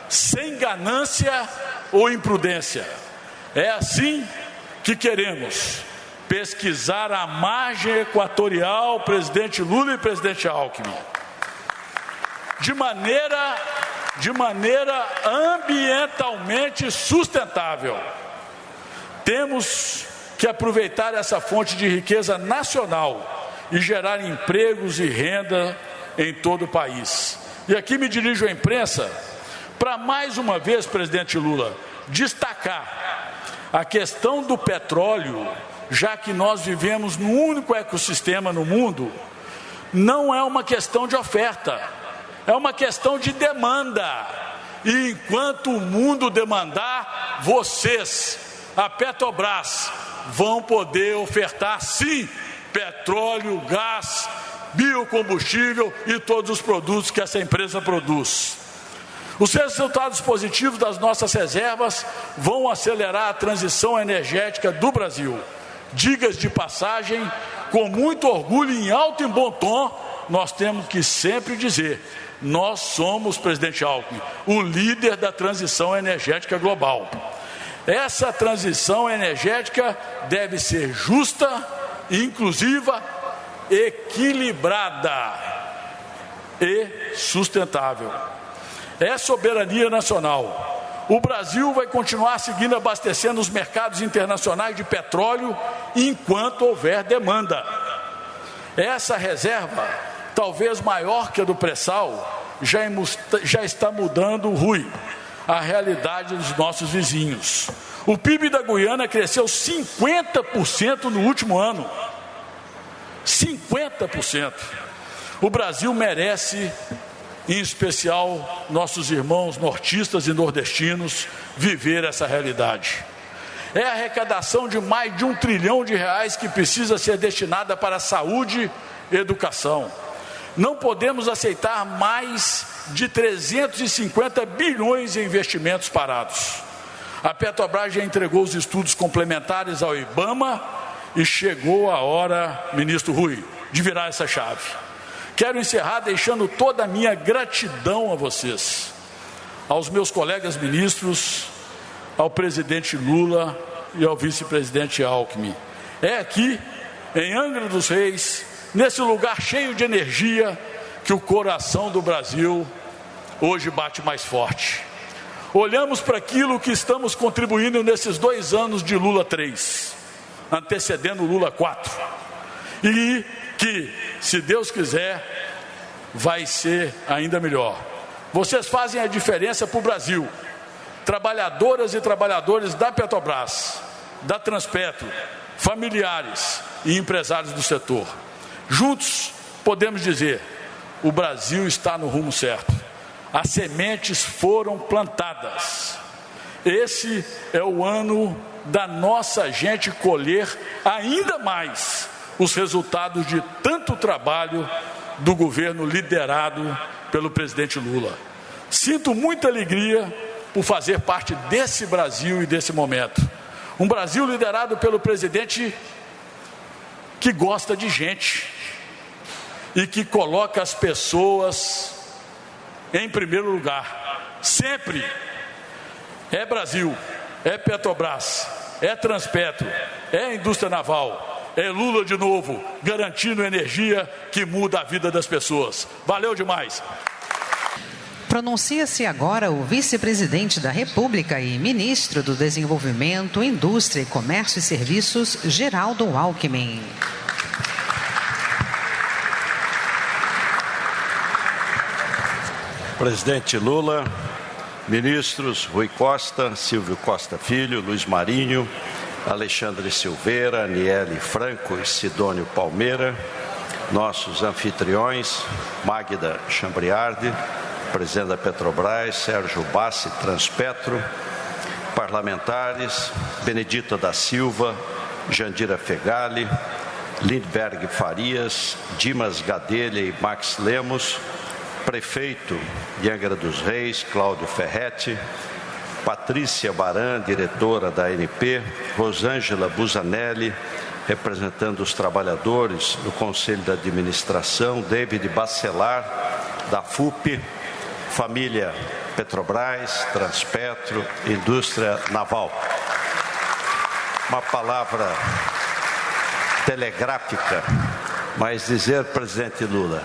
sem ganância ou imprudência. É assim que queremos pesquisar a margem equatorial, presidente Lula e presidente Alckmin, de maneira ambientalmente sustentável. Temos que aproveitar essa fonte de riqueza nacional e gerar empregos e renda em todo o país. E aqui me dirijo à imprensa para mais uma vez, presidente Lula, destacar a questão do petróleo, já que nós vivemos num único ecossistema no mundo não é uma questão de oferta, é uma questão de demanda. E enquanto o mundo demandar, vocês, a Petrobras, vão poder ofertar sim petróleo, gás, biocombustível e todos os produtos que essa empresa produz. Os resultados positivos das nossas reservas vão acelerar a transição energética do Brasil. Diga-se de passagem, com muito orgulho e em alto e bom tom, nós temos que sempre dizer: nós somos, presidente Alckmin, o líder da transição energética global. Essa transição energética deve ser justa, inclusiva, equilibrada e sustentável. É soberania nacional. O Brasil vai continuar seguindo abastecendo os mercados internacionais de petróleo enquanto houver demanda. Essa reserva, talvez maior que a do pré-sal, já está mudando, Rui, a realidade dos nossos vizinhos. O PIB da Guiana cresceu 50% no último ano. 50%. O Brasil merece, em especial nossos irmãos nortistas e nordestinos, viver essa realidade. É a arrecadação de mais de R$1 trilhão que precisa ser destinada para a saúde e educação. Não podemos aceitar mais de 350 bilhões em investimentos parados. A Petrobras já entregou os estudos complementares ao IBAMA e chegou a hora, ministro Rui, de virar essa chave. Quero encerrar deixando toda a minha gratidão a vocês, aos meus colegas ministros, ao presidente Lula e ao vice-presidente Alckmin. É aqui, em Angra dos Reis, nesse lugar cheio de energia, que o coração do Brasil hoje bate mais forte. Olhamos para aquilo que estamos contribuindo nesses 2 anos de Lula 3, antecedendo Lula 4, e que, se Deus quiser, vai ser ainda melhor. Vocês fazem a diferença para o Brasil, trabalhadoras e trabalhadores da Petrobras, da Transpetro, familiares e empresários do setor. Juntos, podemos dizer, o Brasil está no rumo certo. As sementes foram plantadas. Esse é o ano da nossa gente colher ainda mais os resultados de tanto trabalho do governo liderado pelo presidente Lula. Sinto muita alegria por fazer parte desse Brasil e desse momento. Um Brasil liderado pelo presidente que gosta de gente e que coloca as pessoas em primeiro lugar. Sempre. É Brasil, é Petrobras, é Transpetro, é indústria naval, é Lula de novo, garantindo energia que muda a vida das pessoas. Valeu demais. Pronuncia-se agora o vice-presidente da República e ministro do Desenvolvimento, Indústria, Comércio e Serviços, Geraldo Alckmin. Presidente Lula, ministros Rui Costa, Silvio Costa Filho, Luiz Marinho, Alexandre Silveira, Aniele Franco e Sidônio Palmeira, nossos anfitriões, Magda Chambriardi, presidente da Petrobras, Sérgio Bassi, Transpetro, parlamentares, Benedita da Silva, Jandira Fegali, Lindbergh Farias, Dimas Gadelha e Max Lemos, prefeito de Angra dos Reis, Cláudio Ferretti, Patrícia Baran, diretora da ANP, Rosângela Busanelli, representando os trabalhadores do Conselho de Administração, David Bacelar, da FUP, família Petrobras, Transpetro, Indústria Naval. Uma palavra telegráfica, mas dizer, presidente Lula,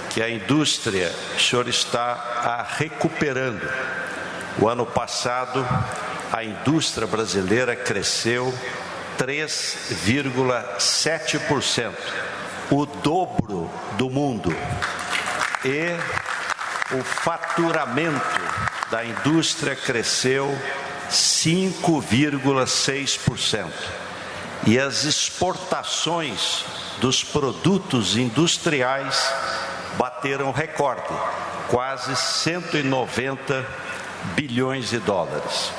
que a indústria, o senhor está recuperando. O ano passado, a indústria brasileira cresceu 3,7%, o dobro do mundo. E o faturamento da indústria cresceu 5,6%. e as exportações dos produtos industriais bateram recorde, quase 190 bilhões de dólares.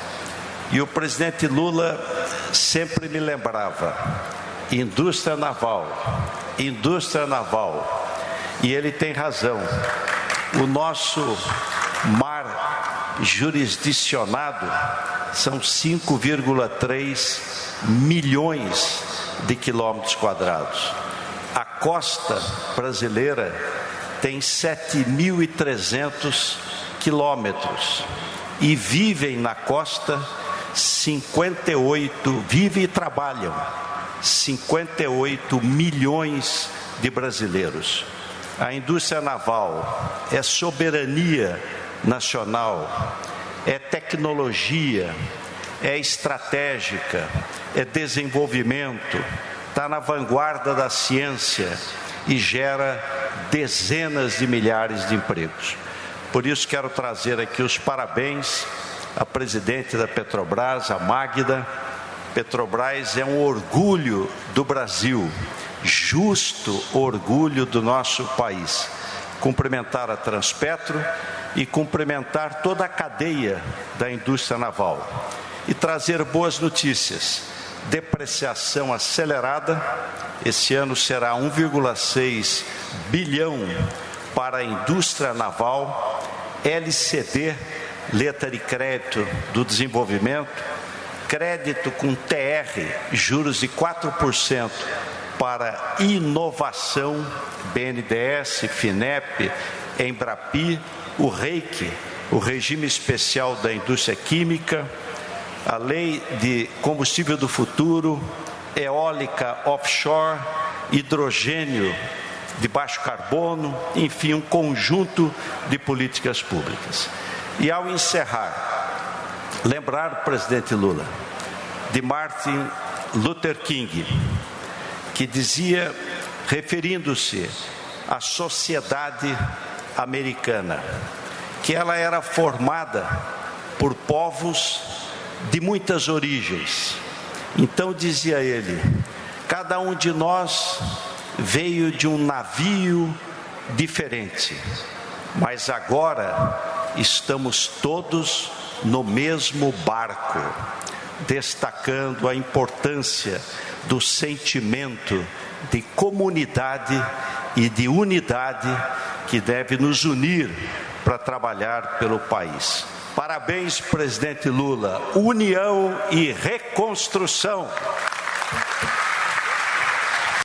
E o presidente Lula sempre me lembrava: indústria naval, indústria naval. E ele tem razão. O nosso mar jurisdicionado são 5,3 milhões de quilômetros quadrados. A costa brasileira tem 7.300 quilômetros e vivem na costa vivem e trabalham 58 milhões de brasileiros. A indústria naval é soberania nacional, é tecnologia, é estratégica, é desenvolvimento, está na vanguarda da ciência e gera dezenas de milhares de empregos. Por isso quero trazer aqui os parabéns à presidente da Petrobras, a Magda. Petrobras é um orgulho do Brasil, justo orgulho do nosso país. Cumprimentar a Transpetro e cumprimentar toda a cadeia da indústria naval. E trazer boas notícias. Depreciação acelerada, esse ano será 1,6 bilhão para a indústria naval, LCD, letra de crédito do desenvolvimento, crédito com TR, juros de 4% para inovação, BNDES, FINEP, Embrapi, o REIQ, o Regime Especial da Indústria Química, a Lei de Combustível do Futuro, eólica offshore, hidrogênio de baixo carbono, enfim, um conjunto de políticas públicas. E ao encerrar, lembrar o presidente Lula de Martin Luther King, que dizia, referindo-se à sociedade americana, que ela era formada por povos de muitas origens. Então dizia ele, cada um de nós veio de um navio diferente, mas agora estamos todos no mesmo barco, destacando a importância do sentimento de comunidade e de unidade que deve nos unir para trabalhar pelo país. Parabéns, presidente Lula. União e reconstrução.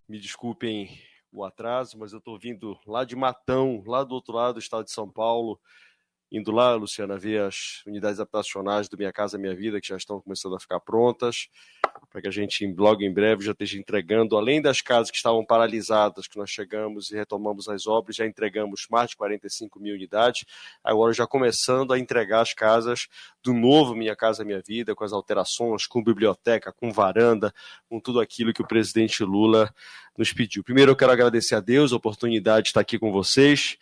Me desculpem o atraso, mas eu estou vindo lá de Matão, lá do outro lado do estado de São Paulo, indo lá, Luciana, ver as unidades habitacionais do Minha Casa Minha Vida, que já estão começando a ficar prontas, para que a gente, logo em breve, já esteja entregando, além das casas que estavam paralisadas, que nós chegamos e retomamos as obras, já entregamos mais de 45 mil unidades, agora já começando a entregar as casas do novo Minha Casa Minha Vida, com as alterações, com biblioteca, com varanda, com tudo aquilo que o presidente Lula nos pediu. Primeiro eu quero agradecer a Deus a oportunidade de estar aqui com vocês,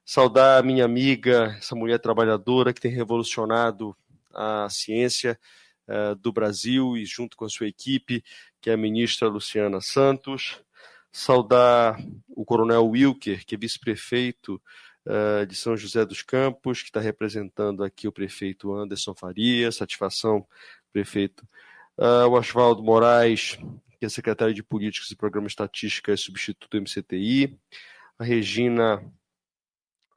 saudar a minha amiga, essa mulher trabalhadora que tem revolucionado a ciência do Brasil e junto com a sua equipe, que é a ministra Luciana Santos. Saudar o coronel Wilker, que é vice-prefeito de São José dos Campos, que está representando aqui o prefeito Anderson Faria. Satisfação, prefeito. O Oswaldo Moraes, que é secretário de Políticas e Programa Estatística e substituto do MCTI. A Regina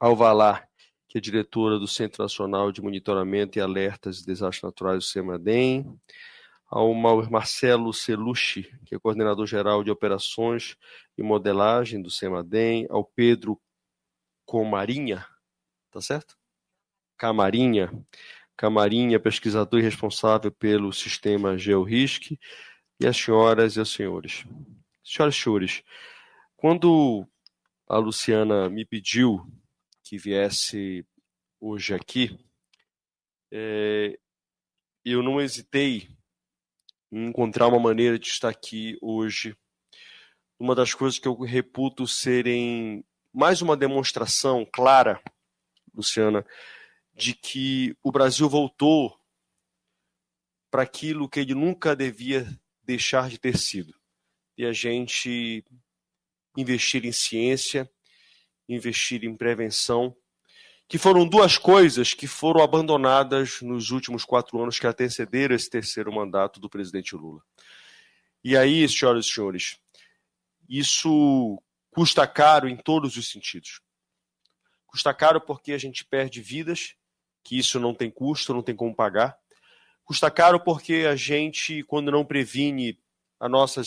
Alvalar, que é diretora do Centro Nacional de Monitoramento e Alertas de Desastres Naturais do CEMADEM, ao Marcelo Celucci, que é coordenador-geral de Operações e Modelagem do CEMADEM, ao Pedro Comarinha, tá certo? Camarinha, pesquisador e responsável pelo sistema GeoRISC, e as senhoras e os senhores. Senhoras e senhores, quando a Luciana me pediu que viesse hoje aqui, eu não hesitei em encontrar uma maneira de estar aqui hoje. Uma das coisas que eu reputo serem mais uma demonstração clara, Luciana, de que o Brasil voltou para aquilo que ele nunca devia deixar de ter sido. E a gente investir em ciência, investir em prevenção, que foram duas coisas que foram abandonadas nos últimos 4 anos que antecederam esse terceiro mandato do presidente Lula. E aí, senhoras e senhores, isso custa caro em todos os sentidos. Custa caro porque a gente perde vidas, que isso não tem custo, não tem como pagar. Custa caro porque a gente, quando não previne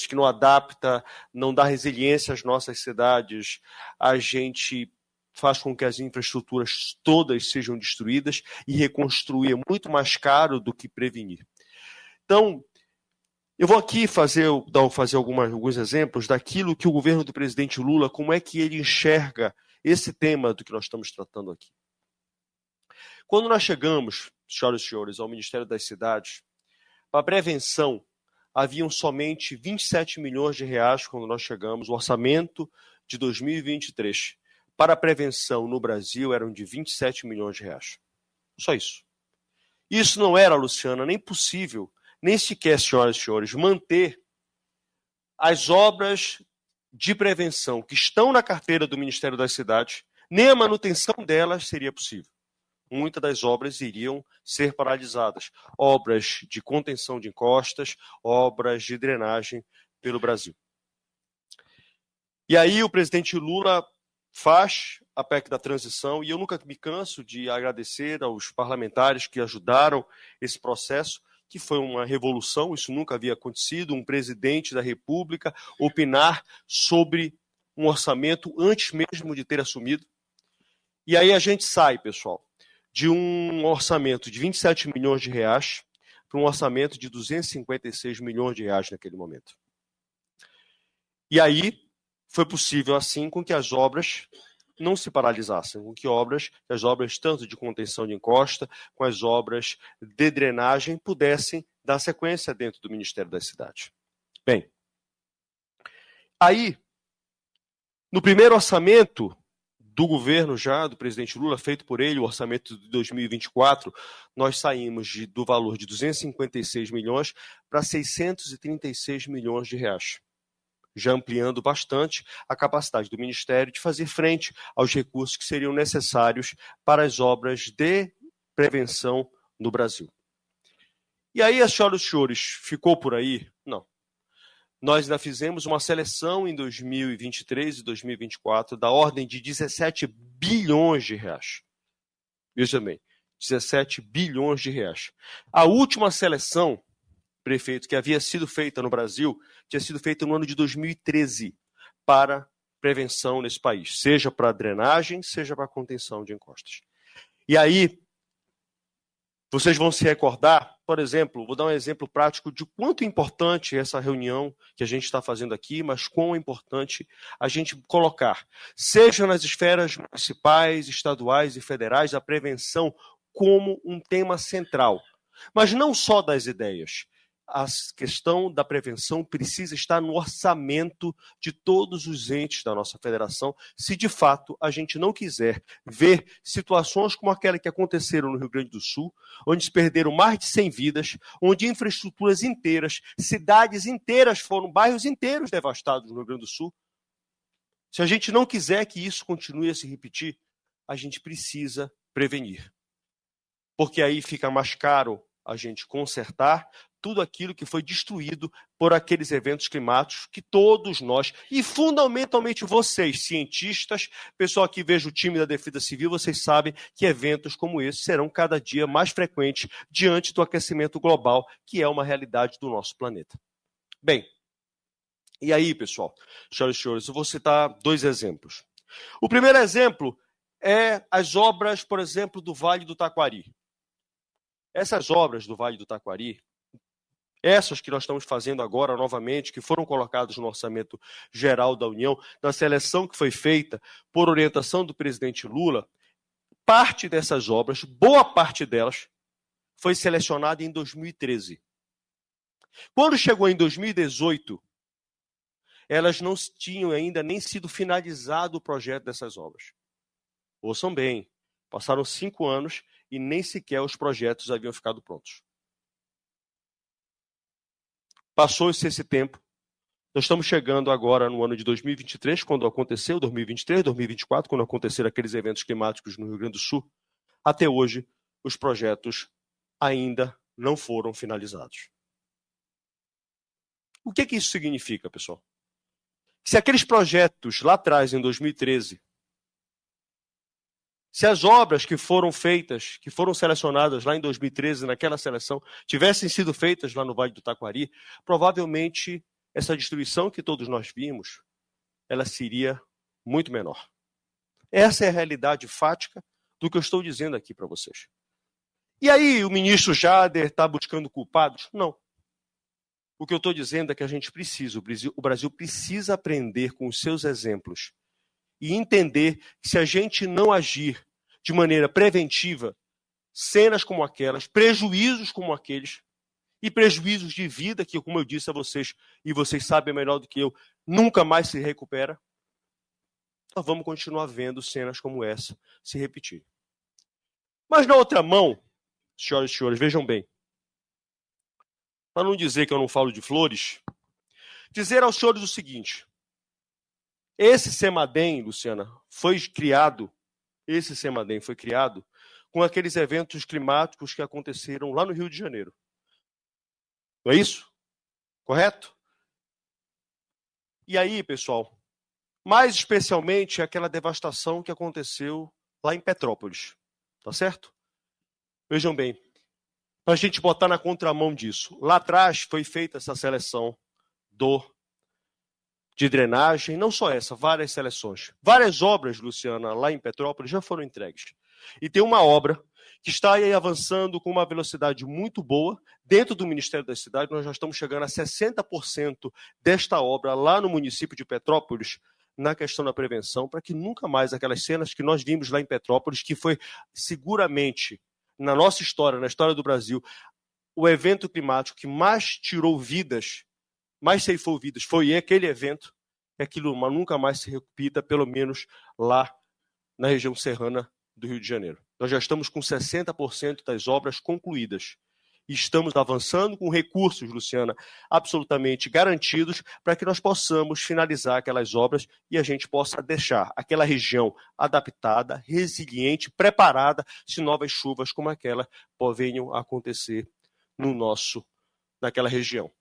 que não adapta, não dá resiliência às nossas cidades, a gente faz com que as infraestruturas todas sejam destruídas, e reconstruir é muito mais caro do que prevenir. Então, eu vou aqui fazer alguns exemplos daquilo que o governo do presidente Lula, como é que ele enxerga esse tema do que nós estamos tratando aqui. Quando nós chegamos, senhoras e senhores, ao Ministério das Cidades, para prevenção, haviam somente 27 milhões de reais quando nós chegamos, o orçamento de 2023 para a prevenção no Brasil eram de 27 milhões de reais. Só isso. Isso não era, Luciana, nem possível, nem sequer, senhoras e senhores, manter as obras de prevenção que estão na carteira do Ministério das Cidades, nem a manutenção delas seria possível. Muitas das obras iriam ser paralisadas. Obras de contenção de encostas, obras de drenagem pelo Brasil. E aí o presidente Lula faz a PEC da transição, e eu nunca me canso de agradecer aos parlamentares que ajudaram esse processo, que foi uma revolução, isso nunca havia acontecido, um presidente da República opinar sobre um orçamento antes mesmo de ter assumido. E aí a gente sai, pessoal, de um orçamento de 27 milhões de reais para um orçamento de 256 milhões de reais naquele momento. E aí foi possível, assim, com que as obras não se paralisassem, com que as obras tanto de contenção de encosta, com as obras de drenagem, pudessem dar sequência dentro do Ministério das Cidades. Bem, aí, no primeiro orçamento do governo já, do presidente Lula, feito por ele, o orçamento de 2024, nós saímos do valor de 256 milhões para 636 milhões de reais, já ampliando bastante a capacidade do Ministério de fazer frente aos recursos que seriam necessários para as obras de prevenção no Brasil. E aí, as senhoras e senhores, ficou por aí? Não. Nós ainda fizemos uma seleção em 2023 e 2024 da ordem de 17 bilhões de reais. Veja bem, 17 bilhões de reais. A última seleção, prefeito, que havia sido feita no Brasil, tinha sido feita no ano de 2013 para prevenção nesse país, seja para drenagem, seja para contenção de encostas. E aí, vocês vão se recordar, por exemplo, vou dar um exemplo prático de quanto importante é essa reunião que a gente está fazendo aqui, mas quão importante a gente colocar, seja nas esferas municipais, estaduais e federais, a prevenção como um tema central. Mas não só das ideias. A questão da prevenção precisa estar no orçamento de todos os entes da nossa federação, se de fato a gente não quiser ver situações como aquela que aconteceram no Rio Grande do Sul, onde se perderam mais de 100 vidas, onde infraestruturas inteiras, cidades inteiras bairros inteiros devastados no Rio Grande do Sul. Se a gente não quiser que isso continue a se repetir, a gente precisa prevenir. Porque aí fica mais caro a gente consertar tudo aquilo que foi destruído por aqueles eventos climáticos que todos nós, e fundamentalmente vocês, cientistas, pessoal que veja o time da Defesa Civil, vocês sabem que eventos como esse serão cada dia mais frequentes diante do aquecimento global, que é uma realidade do nosso planeta. Bem, e aí, pessoal, senhoras e senhores, eu vou citar 2 exemplos. O primeiro exemplo é as obras, por exemplo, do Vale do Taquari. Essas obras do Vale do Taquari, essas que nós estamos fazendo agora novamente, que foram colocadas no Orçamento Geral da União, na seleção que foi feita por orientação do presidente Lula, parte dessas obras, boa parte delas, foi selecionada em 2013. Quando chegou em 2018, elas não tinham ainda nem sido finalizado o projeto dessas obras. Ouçam bem, passaram 5 anos e nem sequer os projetos haviam ficado prontos. Passou-se esse tempo. Nós estamos chegando agora no ano de 2023, quando aconteceu, 2023, 2024, quando aconteceram aqueles eventos climáticos no Rio Grande do Sul. Até hoje, os projetos ainda não foram finalizados. O que isso significa, pessoal? Se aqueles projetos lá atrás, em 2013, se as obras que foram feitas, que foram selecionadas lá em 2013, naquela seleção, tivessem sido feitas lá no Vale do Taquari, provavelmente essa destruição que todos nós vimos, ela seria muito menor. Essa é a realidade fática do que eu estou dizendo aqui para vocês. E aí o ministro Jader está buscando culpados? Não. O que eu estou dizendo é que a gente precisa, o Brasil precisa aprender com os seus exemplos e entender que se a gente não agir de maneira preventiva, cenas como aquelas, prejuízos como aqueles, e prejuízos de vida que, como eu disse a vocês, e vocês sabem melhor do que eu, nunca mais se recupera, nós vamos continuar vendo cenas como essa se repetir. Mas na outra mão, senhoras e senhores, vejam bem, para não dizer que eu não falo de flores, dizer aos senhores o seguinte: esse CEMADEM, Luciana, foi criado com aqueles eventos climáticos que aconteceram lá no Rio de Janeiro. Não é isso? Correto? E aí, pessoal, mais especialmente aquela devastação que aconteceu lá em Petrópolis. Tá certo? Vejam bem, para a gente botar na contramão disso. Lá atrás foi feita essa seleção de drenagem, não só essa, várias seleções. Várias obras, Luciana, lá em Petrópolis já foram entregues. E tem uma obra que está aí avançando com uma velocidade muito boa. Dentro do Ministério da Cidade, nós já estamos chegando a 60% desta obra lá no município de Petrópolis, na questão da prevenção, para que nunca mais aquelas cenas que nós vimos lá em Petrópolis, que foi seguramente, na nossa história, na história do Brasil, o evento climático que mais tirou vidas, mais ceifou vidas, foi aquele evento, que aquilo nunca mais se repita, pelo menos lá na região serrana do Rio de Janeiro. Nós já estamos com 60% das obras concluídas. E estamos avançando com recursos, Luciana, absolutamente garantidos para que nós possamos finalizar aquelas obras e a gente possa deixar aquela região adaptada, resiliente, preparada se novas chuvas como aquela venham a acontecer naquela região.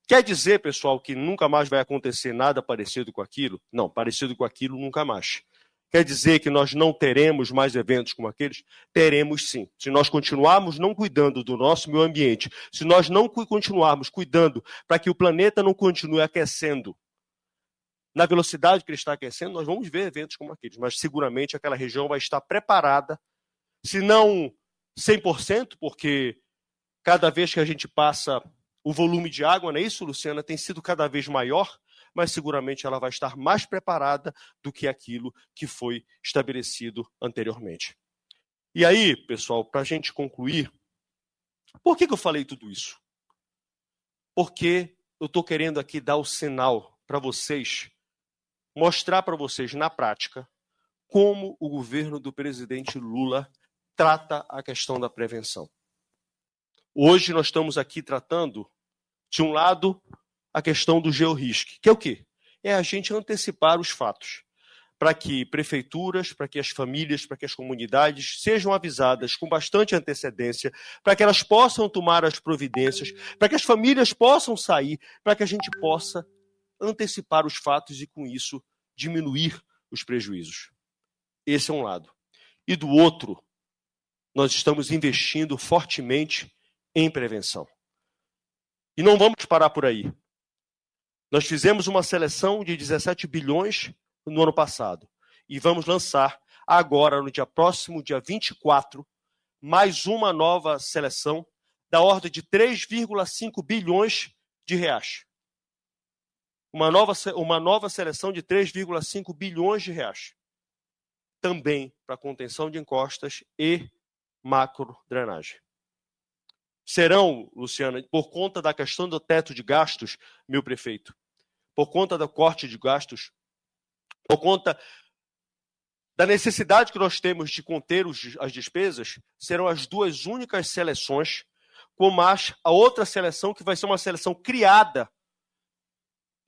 Quer dizer, pessoal, que nunca mais vai acontecer nada parecido com aquilo? Não, parecido com aquilo nunca mais. Quer dizer que nós não teremos mais eventos como aqueles? Teremos sim. Se nós continuarmos não cuidando do nosso meio ambiente, se nós não continuarmos cuidando para que o planeta não continue aquecendo na velocidade que ele está aquecendo, nós vamos ver eventos como aqueles. Mas seguramente aquela região vai estar preparada, se não 100%, porque cada vez que a gente passa o volume de água, não é isso, Luciana, tem sido cada vez maior, mas seguramente ela vai estar mais preparada do que aquilo que foi estabelecido anteriormente. E aí, pessoal, para a gente concluir, por que eu falei tudo isso? Porque eu estou querendo aqui dar o sinal para vocês, mostrar para vocês na prática como o governo do presidente Lula trata a questão da prevenção. Hoje nós estamos aqui tratando, de um lado, a questão do georrisque, que é o quê? É a gente antecipar os fatos, para que prefeituras, para que as famílias, para que as comunidades sejam avisadas com bastante antecedência, para que elas possam tomar as providências, para que as famílias possam sair, para que a gente possa antecipar os fatos e, com isso, diminuir os prejuízos. Esse é um lado. E do outro, nós estamos investindo fortemente em prevenção. E não vamos parar por aí. Nós fizemos uma seleção de 17 bilhões no ano passado. E vamos lançar agora, no dia próximo, dia 24, mais uma nova seleção da ordem de 3,5 bilhões de reais. Uma nova seleção de 3,5 bilhões de reais. Também para contenção de encostas e macro-drenagem. Serão, Luciana, por conta da questão do teto de gastos, meu prefeito, por conta do corte de gastos, por conta da necessidade que nós temos de conter as despesas, serão as duas únicas seleções como a outra seleção, que vai ser uma seleção criada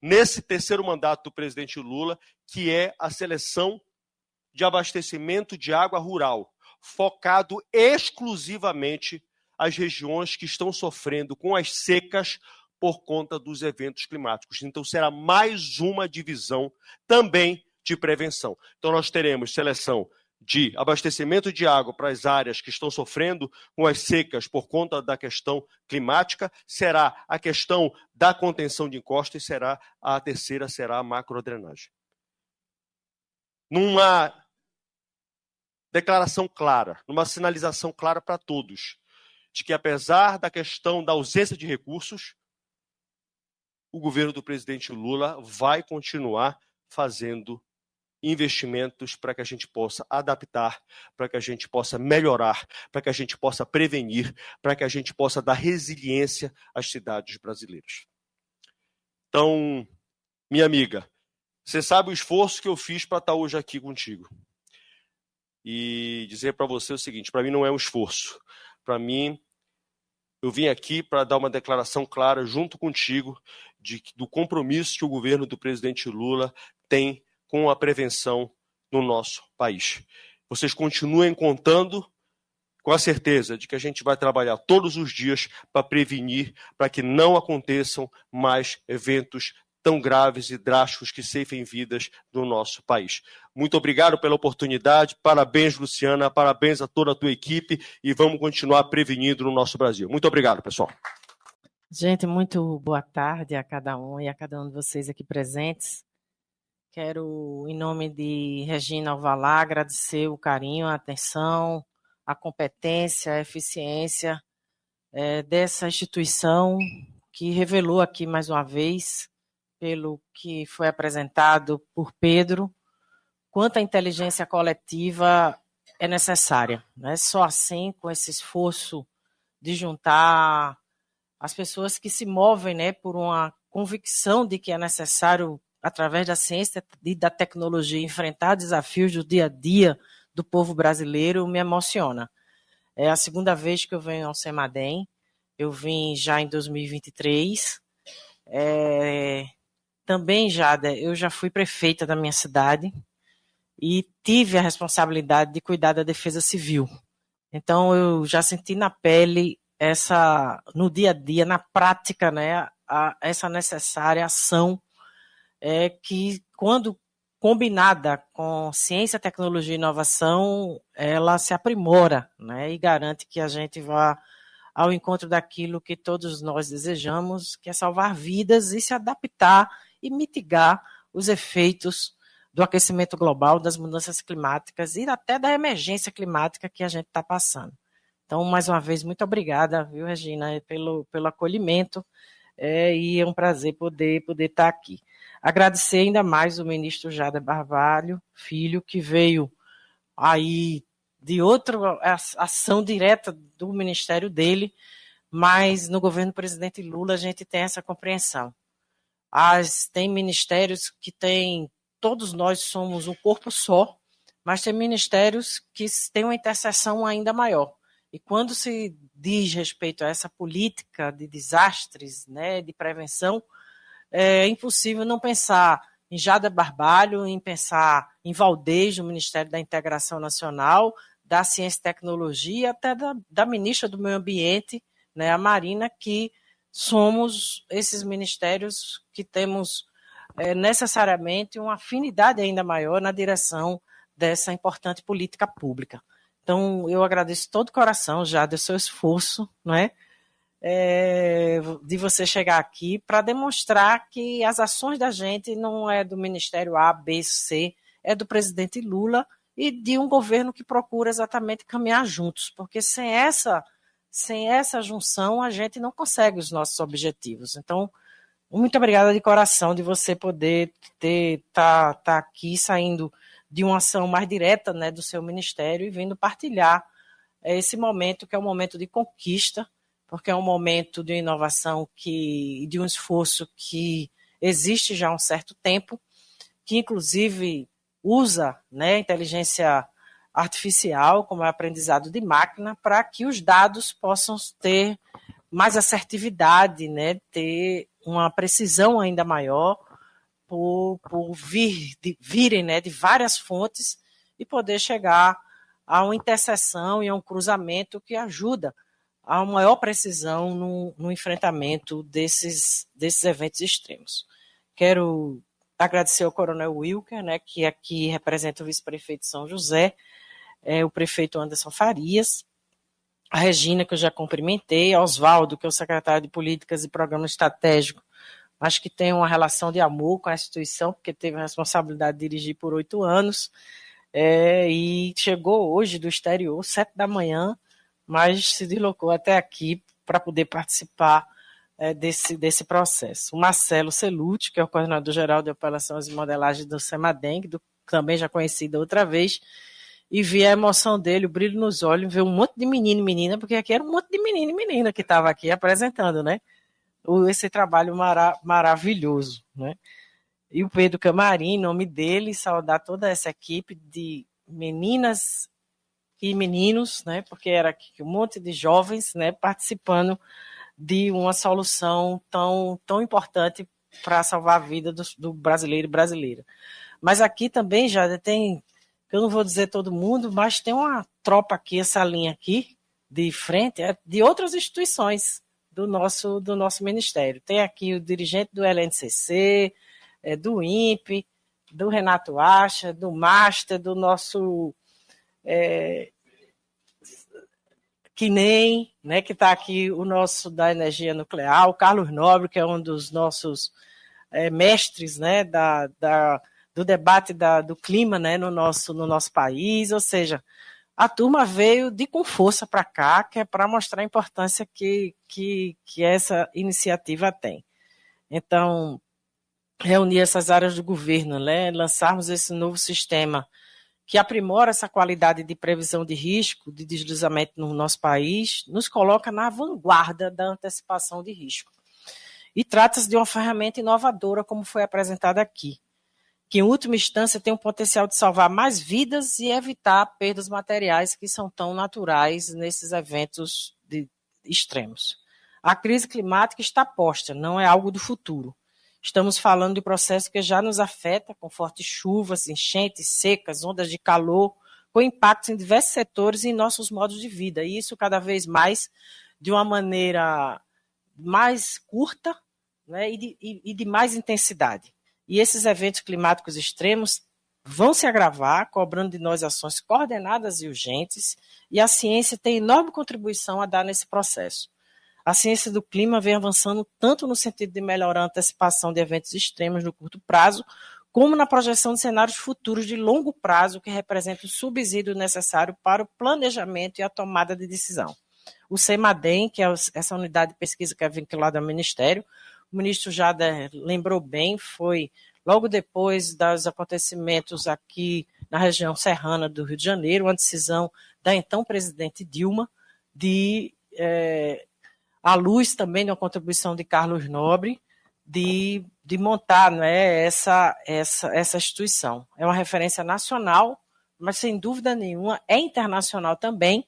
nesse terceiro mandato do presidente Lula, que é a seleção de abastecimento de água rural, focado exclusivamente às regiões que estão sofrendo com as secas por conta dos eventos climáticos. Então, será mais uma divisão também de prevenção. Então, nós teremos seleção de abastecimento de água para as áreas que estão sofrendo com as secas por conta da questão climática, será a questão da contenção de encostas e a terceira será a macrodrenagem. Numa declaração clara, numa sinalização clara para todos, de que apesar da questão da ausência de recursos, o governo do presidente Lula vai continuar fazendo investimentos para que a gente possa adaptar, para que a gente possa melhorar, para que a gente possa prevenir, para que a gente possa dar resiliência às cidades brasileiras. Então, minha amiga, você sabe o esforço que eu fiz para estar hoje aqui contigo. E dizer para você o seguinte, para mim não é um esforço. Para mim, eu vim aqui para dar uma declaração clara junto contigo do compromisso que o governo do presidente Lula tem com a prevenção no nosso país. Vocês continuem contando com a certeza de que a gente vai trabalhar todos os dias para prevenir, para que não aconteçam mais eventos tão graves e drásticos que ceifem vidas no nosso país. Muito obrigado pela oportunidade, parabéns, Luciana, parabéns a toda a tua equipe e vamos continuar prevenindo no nosso Brasil. Muito obrigado, pessoal. Gente, muito boa tarde a cada um e a cada um de vocês aqui presentes. Quero, em nome de Regina Alvalá, agradecer o carinho, a atenção, a competência, a eficiência dessa instituição que revelou aqui mais uma vez, pelo que foi apresentado por Pedro, quanto a inteligência coletiva é necessária. Né? Só assim, com esse esforço de juntar as pessoas que se movem, né, por uma convicção de que é necessário, através da ciência e da tecnologia, enfrentar desafios do dia a dia do povo brasileiro, me emociona. É a segunda vez que eu venho ao CEMADEM, eu vim já em 2023, também, Jada, eu já fui prefeita da minha cidade e tive a responsabilidade de cuidar da defesa civil. Então, eu já senti na pele no dia a dia, na prática, né, essa necessária ação que, quando combinada com ciência, tecnologia e inovação, ela se aprimora, né, e garante que a gente vá ao encontro daquilo que todos nós desejamos, que é salvar vidas e se adaptar e mitigar os efeitos do aquecimento global, das mudanças climáticas e até da emergência climática que a gente está passando. Então, mais uma vez, muito obrigada, viu, Regina, pelo acolhimento, e é um prazer poder estar aqui. Agradecer ainda mais o ministro Jader Barbalho Filho, que veio aí de outra ação direta do ministério dele, mas no governo do presidente Lula a gente tem essa compreensão. Tem ministérios que todos nós somos um corpo só, mas tem ministérios que têm uma interseção ainda maior. E quando se diz respeito a essa política de desastres, né, de prevenção, é impossível não pensar em Jader Barbalho, em pensar em Valdez, no Ministério da Integração Nacional, da Ciência e Tecnologia, até da ministra do Meio Ambiente, né, a Marina, que somos esses ministérios que temos necessariamente uma afinidade ainda maior na direção dessa importante política pública. Então, eu agradeço de todo o coração, já do seu esforço, né, de você chegar aqui para demonstrar que as ações da gente não é do Ministério A, B, C, é do presidente Lula e de um governo que procura exatamente caminhar juntos, porque sem essa junção a gente não consegue os nossos objetivos. Então, muito obrigada de coração de você poder tá aqui saindo de uma ação mais direta, né, do seu ministério e vindo partilhar esse momento que é um momento de conquista, porque é um momento de inovação de um esforço que existe já há um certo tempo, que inclusive usa, né, inteligência artificial como aprendizado de máquina para que os dados possam ter mais assertividade, né, ter uma precisão ainda maior por virem, né, de várias fontes e poder chegar a uma interseção e a um cruzamento que ajuda a uma maior precisão no enfrentamento desses eventos extremos. Quero agradecer ao Coronel Wilker, né, que aqui representa o vice-prefeito de São José, o prefeito Anderson Farias, a Regina, que eu já cumprimentei, a Oswaldo, que é o secretário de Políticas e Programa Estratégico, acho que tem uma relação de amor com a instituição, porque teve a responsabilidade de dirigir por 8 anos, e chegou hoje do exterior, 7 da manhã, mas se deslocou até aqui para poder participar desse processo. O Marcelo Celucci, que é o coordenador-geral de operações e modelagem do Semadeng, também já conhecido outra vez, e vi a emoção dele, o brilho nos olhos, ver um monte de menino e menina, porque aqui era um monte de menino e menina que estava aqui apresentando, né? Esse trabalho maravilhoso, né? E o Pedro Camarim, em nome dele, saudar toda essa equipe de meninas e meninos, né? Porque era aqui um monte de jovens, né? Participando de uma solução tão importante para salvar a vida do brasileiro e brasileira. Mas aqui também já tem, eu não vou dizer todo mundo, mas tem uma tropa aqui, essa linha aqui, de frente, de outras instituições do nosso ministério. Tem aqui o dirigente do LNCC, do INPE, do Renato Acha, do Master, do nosso QNEM, né, que está aqui o nosso da energia nuclear, o Carlos Nobre, que é um dos nossos mestres, né, do debate do clima, né, no nosso país, ou seja, a turma veio com força para cá, que é para mostrar a importância que essa iniciativa tem. Então, reunir essas áreas do governo, né, lançarmos esse novo sistema que aprimora essa qualidade de previsão de risco, de deslizamento no nosso país, nos coloca na vanguarda da antecipação de risco. E trata-se de uma ferramenta inovadora, como foi apresentada aqui, que, em última instância, tem o potencial de salvar mais vidas e evitar perdas materiais que são tão naturais nesses eventos extremos. A crise climática está posta, não é algo do futuro. Estamos falando de processo que já nos afeta, com fortes chuvas, enchentes, secas, ondas de calor, com impactos em diversos setores e em nossos modos de vida. E isso cada vez mais de uma maneira mais curta, né, e de mais intensidade. E esses eventos climáticos extremos vão se agravar, cobrando de nós ações coordenadas e urgentes, e a ciência tem enorme contribuição a dar nesse processo. A ciência do clima vem avançando tanto no sentido de melhorar a antecipação de eventos extremos no curto prazo, como na projeção de cenários futuros de longo prazo que representam o subsídio necessário para o planejamento e a tomada de decisão. O CEMADEM, que é essa unidade de pesquisa que é vinculada ao Ministério, o ministro Jader lembrou bem, foi logo depois dos acontecimentos aqui na região serrana do Rio de Janeiro, uma decisão da então presidente Dilma à luz também de uma contribuição de Carlos Nobre, de montar, né, essa instituição. É uma referência nacional, mas sem dúvida nenhuma é internacional também,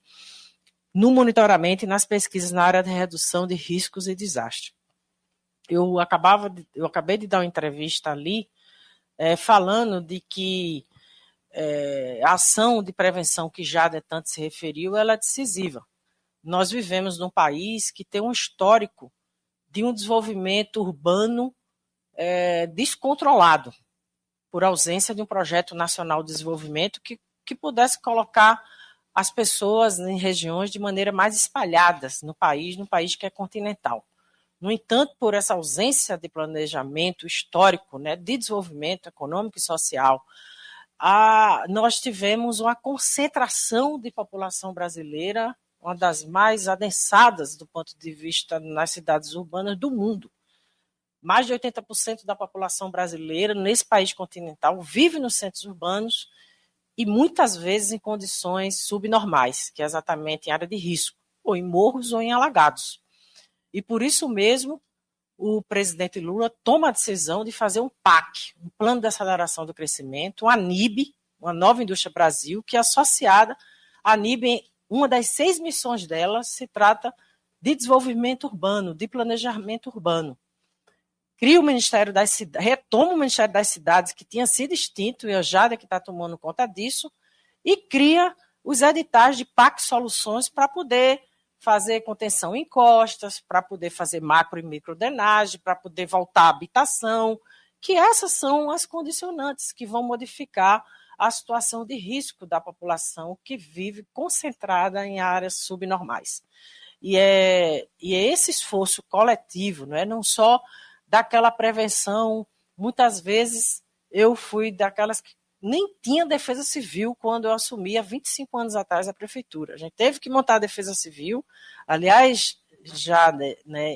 no monitoramento e nas pesquisas na área de redução de riscos e desastres. Eu acabei de dar uma entrevista ali, falando de que a ação de prevenção que Jader tanto se referiu, ela é decisiva. Nós vivemos num país que tem um histórico de um desenvolvimento urbano descontrolado, por ausência de um projeto nacional de desenvolvimento que pudesse colocar as pessoas em regiões de maneira mais espalhadas no país que é continental. No entanto, por essa ausência de planejamento histórico, né, de desenvolvimento econômico e social, nós tivemos uma concentração de população brasileira, uma das mais adensadas do ponto de vista nas cidades urbanas do mundo. Mais de 80% da população brasileira nesse país continental vive nos centros urbanos e muitas vezes em condições subnormais, que é exatamente em área de risco, ou em morros ou em alagados. E por isso mesmo, o presidente Lula toma a decisão de fazer um PAC, um Plano de Aceleração do Crescimento, uma NIB, uma Nova Indústria Brasil, que é associada à NIB. Uma das 6 missões dela se trata de desenvolvimento urbano, de planejamento urbano. Cria o Ministério das Cidades, retoma o Ministério das Cidades, que tinha sido extinto, e a Jada que está tomando conta disso, e cria os editais de PAC Soluções para poder fazer contenção em encostas, para poder fazer macro e microdrenagem, para poder voltar à habitação, que essas são as condicionantes que vão modificar a situação de risco da população que vive concentrada em áreas subnormais. E é esse esforço coletivo, não só daquela prevenção. Muitas vezes eu fui daquelas que nem tinha defesa civil quando eu assumi há 25 anos atrás a prefeitura. A gente teve que montar a defesa civil. Aliás, já,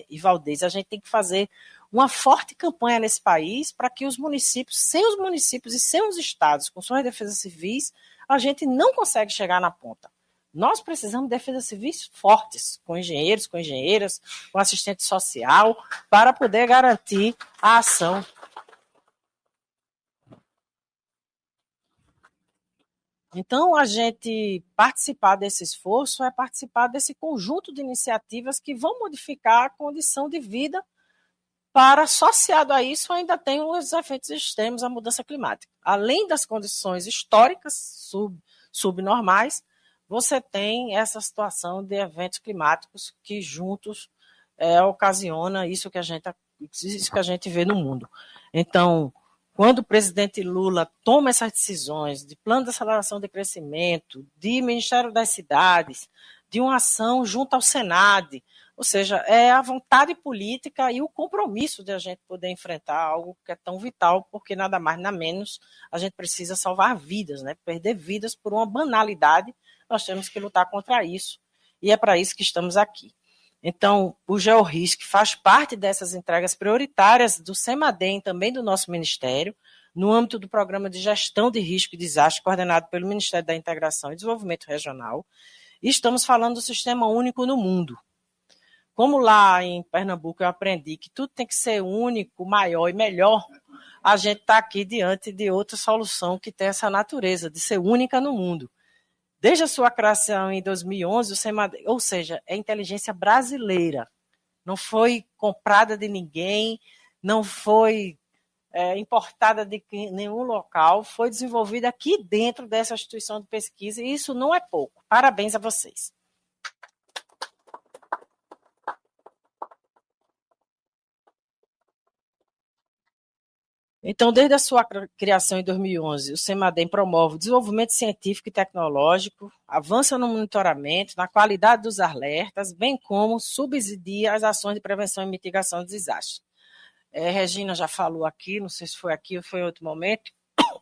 e Valdez, a gente tem que fazer uma forte campanha nesse país para que os municípios, sem os municípios e sem os estados com suas defesas civis, a gente não consegue chegar na ponta. Nós precisamos de defesas civis fortes, com engenheiros, com engenheiras, com assistente social, para poder garantir a ação. Então, a gente participar desse esforço é participar desse conjunto de iniciativas que vão modificar a condição de vida. Para, associado a isso, ainda tem os efeitos extremos, a mudança climática. Além das condições históricas subnormais, você tem essa situação de eventos climáticos que juntos ocasiona isso que a gente vê no mundo. Então, quando o presidente Lula toma essas decisões de plano de aceleração de crescimento, de Ministério das Cidades, de uma ação junto ao Senado, ou seja, é a vontade política e o compromisso de a gente poder enfrentar algo que é tão vital, porque nada mais, nada menos, a gente precisa salvar vidas, perder vidas por uma banalidade, nós temos que lutar contra isso, e é para isso que estamos aqui. Então, o GeoRisc faz parte dessas entregas prioritárias do CEMADEM, também do nosso Ministério, no âmbito do Programa de Gestão de Risco e Desastre, coordenado pelo Ministério da Integração e Desenvolvimento Regional, e estamos falando do Sistema Único no Mundo. Como lá em Pernambuco eu aprendi que tudo tem que ser único, maior e melhor, a gente está aqui diante de outra solução que tem essa natureza de ser única no mundo. Desde a sua criação em 2011, o CEMADEM, ou seja, é inteligência brasileira, não foi comprada de ninguém, não foi importada de nenhum local, foi desenvolvida aqui dentro dessa instituição de pesquisa, e isso não é pouco. Parabéns a vocês. Então, desde a sua criação em 2011, o CEMADEM promove o desenvolvimento científico e tecnológico, avança no monitoramento, na qualidade dos alertas, bem como subsidia as ações de prevenção e mitigação de desastres. Regina já falou aqui, não sei se foi aqui ou foi em outro momento,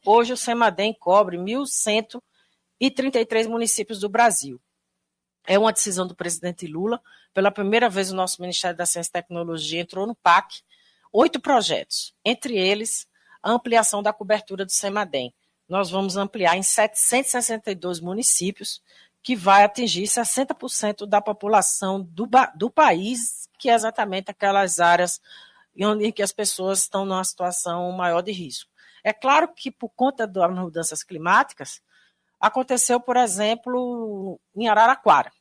hoje o CEMADEM cobre 1.133 municípios do Brasil. É uma decisão do presidente Lula. Pela primeira vez, o nosso Ministério da Ciência e Tecnologia entrou no PAC, 8 projetos, entre eles a ampliação da cobertura do CEMADEM. Nós vamos ampliar em 762 municípios, que vai atingir 60% da população do país, que é exatamente aquelas áreas em que as pessoas estão numa situação maior de risco. É claro que, por conta das mudanças climáticas, aconteceu, por exemplo, em Araraquara.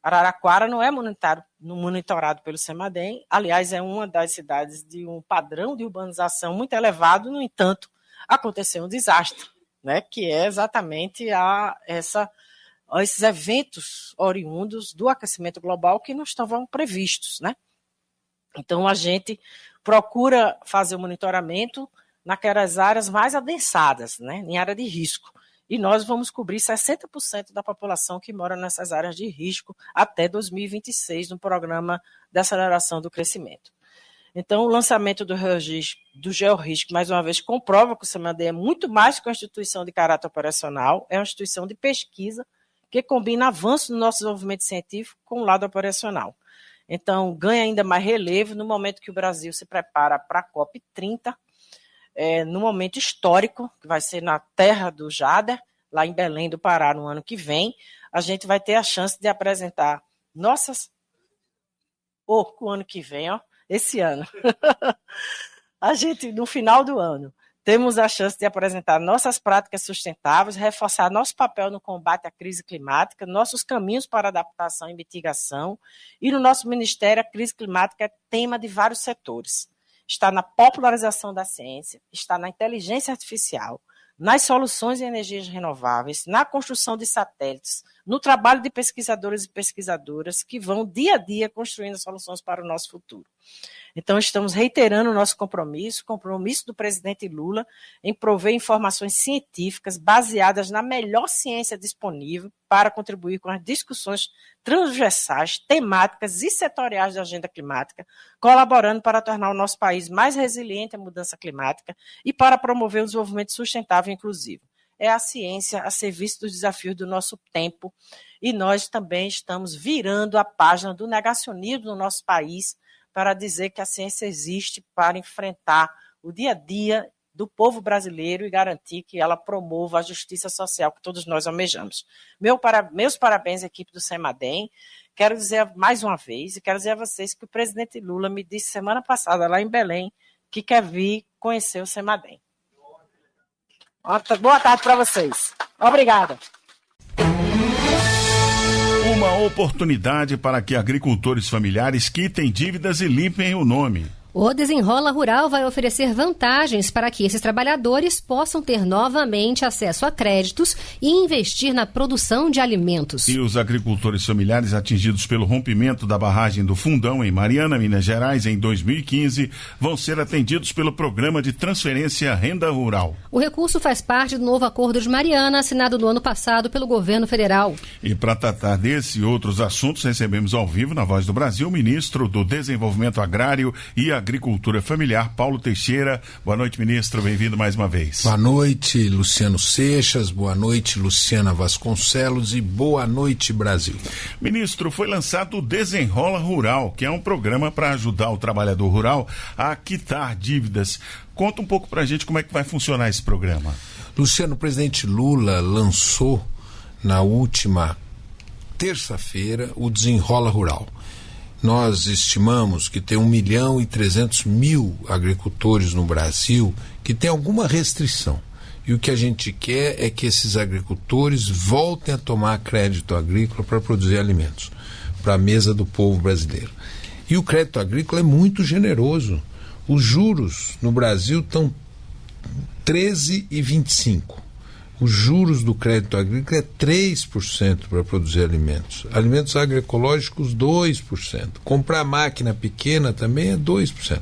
Araraquara não é monitorado pelo CEMADEM, aliás, é uma das cidades de um padrão de urbanização muito elevado, no entanto, aconteceu um desastre, que é exatamente esses eventos oriundos do aquecimento global que não estavam previstos. Então, a gente procura fazer o monitoramento naquelas áreas mais adensadas, em área de risco. E nós vamos cobrir 60% da população que mora nessas áreas de risco até 2026, no programa de aceleração do crescimento. Então, o lançamento do GeoRisc, mais uma vez, comprova que o CEMADEM é muito mais que uma instituição de caráter operacional, é uma instituição de pesquisa que combina avanço no nosso desenvolvimento científico com o lado operacional. Então, ganha ainda mais relevo no momento que o Brasil se prepara para a COP30, no momento histórico, que vai ser na terra do Jader, lá em Belém do Pará, no ano que vem, a gente vai ter a chance de apresentar o ano que vem, esse ano, a gente, no final do ano, temos a chance de apresentar nossas práticas sustentáveis, reforçar nosso papel no combate à crise climática, nossos caminhos para adaptação e mitigação, e no nosso Ministério a crise climática é tema de vários setores. Está na popularização da ciência, está na inteligência artificial, nas soluções em energias renováveis, na construção de satélites, no trabalho de pesquisadores e pesquisadoras que vão dia a dia construindo soluções para o nosso futuro. Então, estamos reiterando o nosso compromisso do presidente Lula, em prover informações científicas baseadas na melhor ciência disponível para contribuir com as discussões transversais, temáticas e setoriais da agenda climática, colaborando para tornar o nosso país mais resiliente à mudança climática e para promover o desenvolvimento sustentável e inclusivo. É a ciência a serviço dos desafios do nosso tempo e nós também estamos virando a página do negacionismo no nosso país para dizer que a ciência existe para enfrentar o dia a dia do povo brasileiro e garantir que ela promova a justiça social que todos nós almejamos. Meus parabéns à equipe do CEMADEM. Quero dizer mais uma vez, e quero dizer a vocês que o presidente Lula me disse semana passada lá em Belém que quer vir conhecer o CEMADEM. Boa tarde para vocês. Obrigada. Uma oportunidade para que agricultores familiares quitem dívidas e limpem o nome. O Desenrola Rural vai oferecer vantagens para que esses trabalhadores possam ter novamente acesso a créditos e investir na produção de alimentos. E os agricultores familiares atingidos pelo rompimento da barragem do Fundão, em Mariana, Minas Gerais, em 2015, vão ser atendidos pelo Programa de Transferência Renda Rural. O recurso faz parte do novo Acordo de Mariana, assinado no ano passado pelo governo federal. E para tratar desse e outros assuntos, recebemos ao vivo, na Voz do Brasil, o ministro do Desenvolvimento Agrário e Agricultura Familiar, Paulo Teixeira. Boa noite, ministro. Bem-vindo mais uma vez. Boa noite, Luciano Seixas. Boa noite, Luciana Vasconcelos. E boa noite, Brasil. Ministro, foi lançado o Desenrola Rural, que é um programa para ajudar o trabalhador rural a quitar dívidas. Conta um pouco para a gente como é que vai funcionar esse programa. Luciano, o presidente Lula lançou na última terça-feira o Desenrola Rural. Nós estimamos que tem 1.300.000 agricultores no Brasil que tem alguma restrição. E o que a gente quer é que esses agricultores voltem a tomar crédito agrícola para produzir alimentos, para a mesa do povo brasileiro. E o crédito agrícola é muito generoso. Os juros no Brasil estão 13,25%. Os juros do crédito agrícola é 3% para produzir alimentos. Alimentos agroecológicos, 2%. Comprar máquina pequena também é 2%.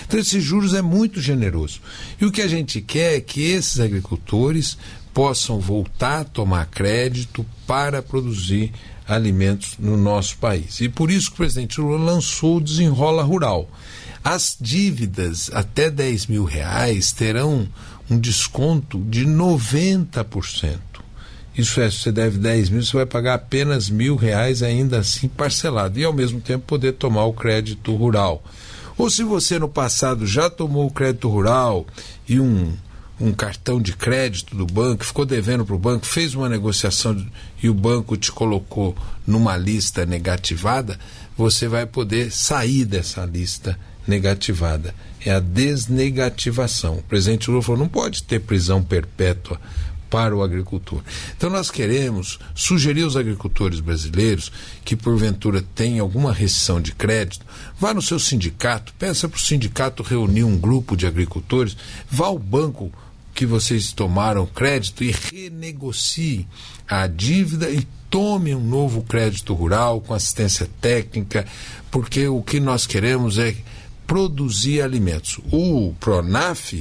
Então, esses juros é muito generoso. E o que a gente quer é que esses agricultores possam voltar a tomar crédito para produzir alimentos no nosso país. E por isso que o presidente Lula lançou o Desenrola Rural. As dívidas até R$10 mil terão um desconto de 90%. Isso é, se você deve 10 mil, você vai pagar apenas R$1.000 ainda assim parcelado e ao mesmo tempo poder tomar o crédito rural. Ou se você no passado já tomou o crédito rural e um cartão de crédito do banco, ficou devendo para o banco, fez uma negociação e o banco te colocou numa lista negativada, você vai poder sair dessa lista negativada. É a desnegativação. O presidente Lula falou, não pode ter prisão perpétua para o agricultor. Então nós queremos sugerir aos agricultores brasileiros que porventura têm alguma restrição de crédito, vá no seu sindicato, peça para o sindicato reunir um grupo de agricultores, vá ao banco que vocês tomaram crédito e renegocie a dívida e tome um novo crédito rural com assistência técnica, porque o que nós queremos é produzir alimentos. O Pronaf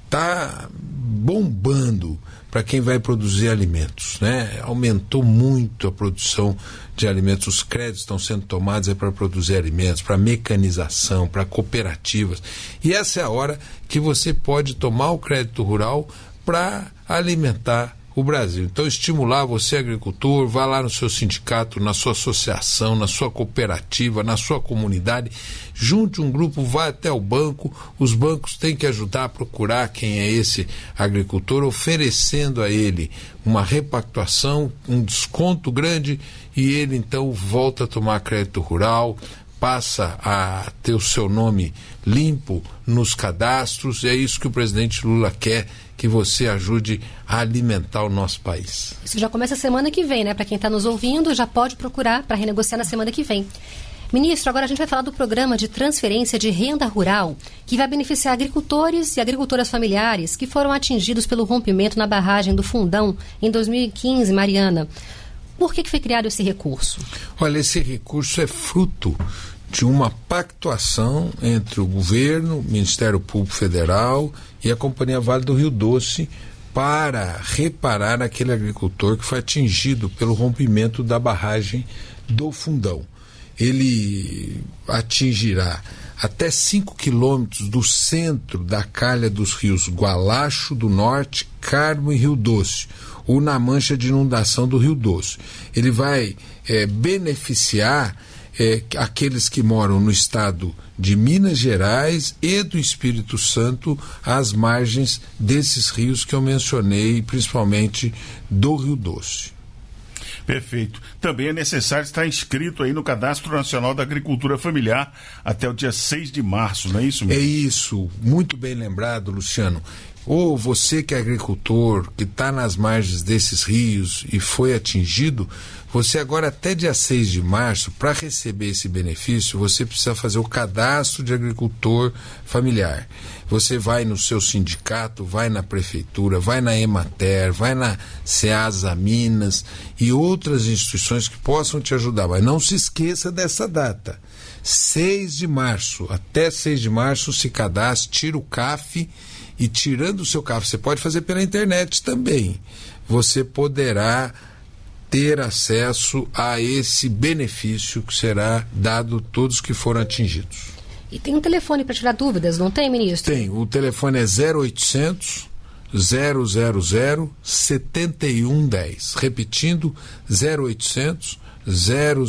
está bombando para quem vai produzir alimentos, né? Aumentou muito a produção de alimentos, os créditos estão sendo tomados para produzir alimentos, para mecanização, para cooperativas. E essa é a hora que você pode tomar o crédito rural para alimentar o Brasil. Então, estimular você, agricultor, vá lá no seu sindicato, na sua associação, na sua cooperativa, na sua comunidade, junte um grupo, vá até o banco, os bancos têm que ajudar a procurar quem é esse agricultor, oferecendo a ele uma repactuação, um desconto grande, e ele então volta a tomar crédito rural passa a ter o seu nome limpo nos cadastros. É isso que o presidente Lula quer, que você ajude a alimentar o nosso país. Isso já começa semana que vem, né? Para quem está nos ouvindo, já pode procurar para renegociar na semana que vem. Ministro, agora a gente vai falar do programa de transferência de renda rural, que vai beneficiar agricultores e agricultoras familiares que foram atingidos pelo rompimento na barragem do Fundão em 2015, Mariana. Por que foi criado esse recurso? Olha, esse recurso é fruto de uma pactuação entre o governo, o Ministério Público Federal e a Companhia Vale do Rio Doce para reparar aquele agricultor que foi atingido pelo rompimento da barragem do Fundão. Ele atingirá até 5 quilômetros do centro da calha dos rios Gualacho do Norte, Carmo e Rio Doce, ou na mancha de inundação do Rio Doce. Ele vai beneficiar aqueles que moram no estado de Minas Gerais e do Espírito Santo, às margens desses rios que eu mencionei, principalmente do Rio Doce. Perfeito. Também é necessário estar inscrito aí no Cadastro Nacional da Agricultura Familiar até o dia 6 de março, não é isso mesmo? É isso, muito bem lembrado, Luciano. Ou você que é agricultor, que está nas margens desses rios e foi atingido, você agora até dia 6 de março, para receber esse benefício, você precisa fazer o cadastro de agricultor familiar. Você vai no seu sindicato, vai na prefeitura, vai na Emater, vai na Ceasa Minas e outras instituições que possam te ajudar. Mas não se esqueça dessa data. 6 de março, até 6 de março se cadastre, tira o CAF e tirando o seu CAF, você pode fazer pela internet também. Você poderá ter acesso a esse benefício que será dado a todos que foram atingidos. E tem um telefone para tirar dúvidas, não tem, ministro? Tem, o telefone é 0800 000 7110. Repetindo, 0800 000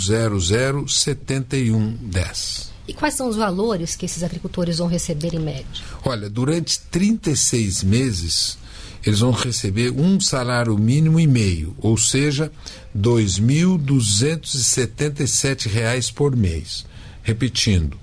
7110. E quais são os valores que esses agricultores vão receber em média? Olha, durante 36 meses, eles vão receber um salário mínimo e meio, ou seja, R$ 2.277 por mês. Repetindo,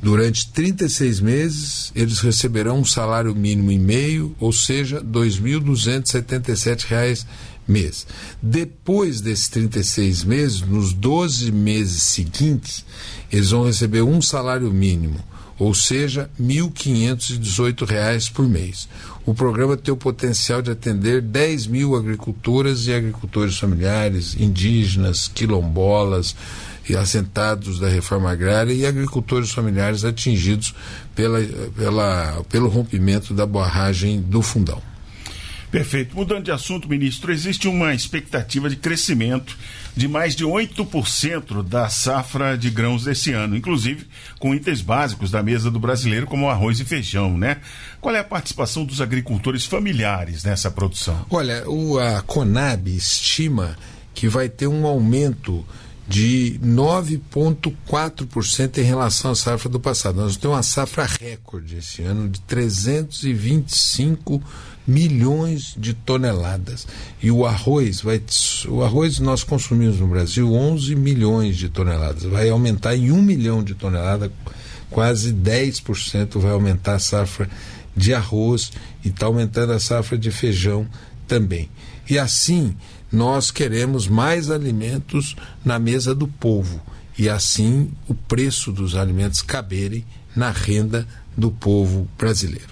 durante 36 meses, eles receberão um salário mínimo e meio, ou seja, R$ 2.277 mês. Depois desses 36 meses, nos 12 meses seguintes, eles vão receber um salário mínimo, ou seja, R$ 1.518 por mês. O programa tem o potencial de atender 10 mil agricultoras e agricultores familiares, indígenas, quilombolas e assentados da reforma agrária e agricultores familiares atingidos pelo rompimento da barragem do Fundão. Perfeito. Mudando de assunto, ministro, existe uma expectativa de crescimento de mais de 8% da safra de grãos desse ano, inclusive com itens básicos da mesa do brasileiro, como arroz e feijão, né? Qual é a participação dos agricultores familiares nessa produção? Olha, a Conab estima que vai ter um aumento de 9,4% em relação à safra do passado. Nós temos uma safra recorde esse ano de 325 milhões de toneladas. E o arroz nós consumimos no Brasil 11 milhões de toneladas. Vai aumentar em 1 milhão de toneladas, quase 10% vai aumentar a safra de arroz e está aumentando a safra de feijão também. E assim, nós queremos mais alimentos na mesa do povo e assim o preço dos alimentos caberem na renda do povo brasileiro.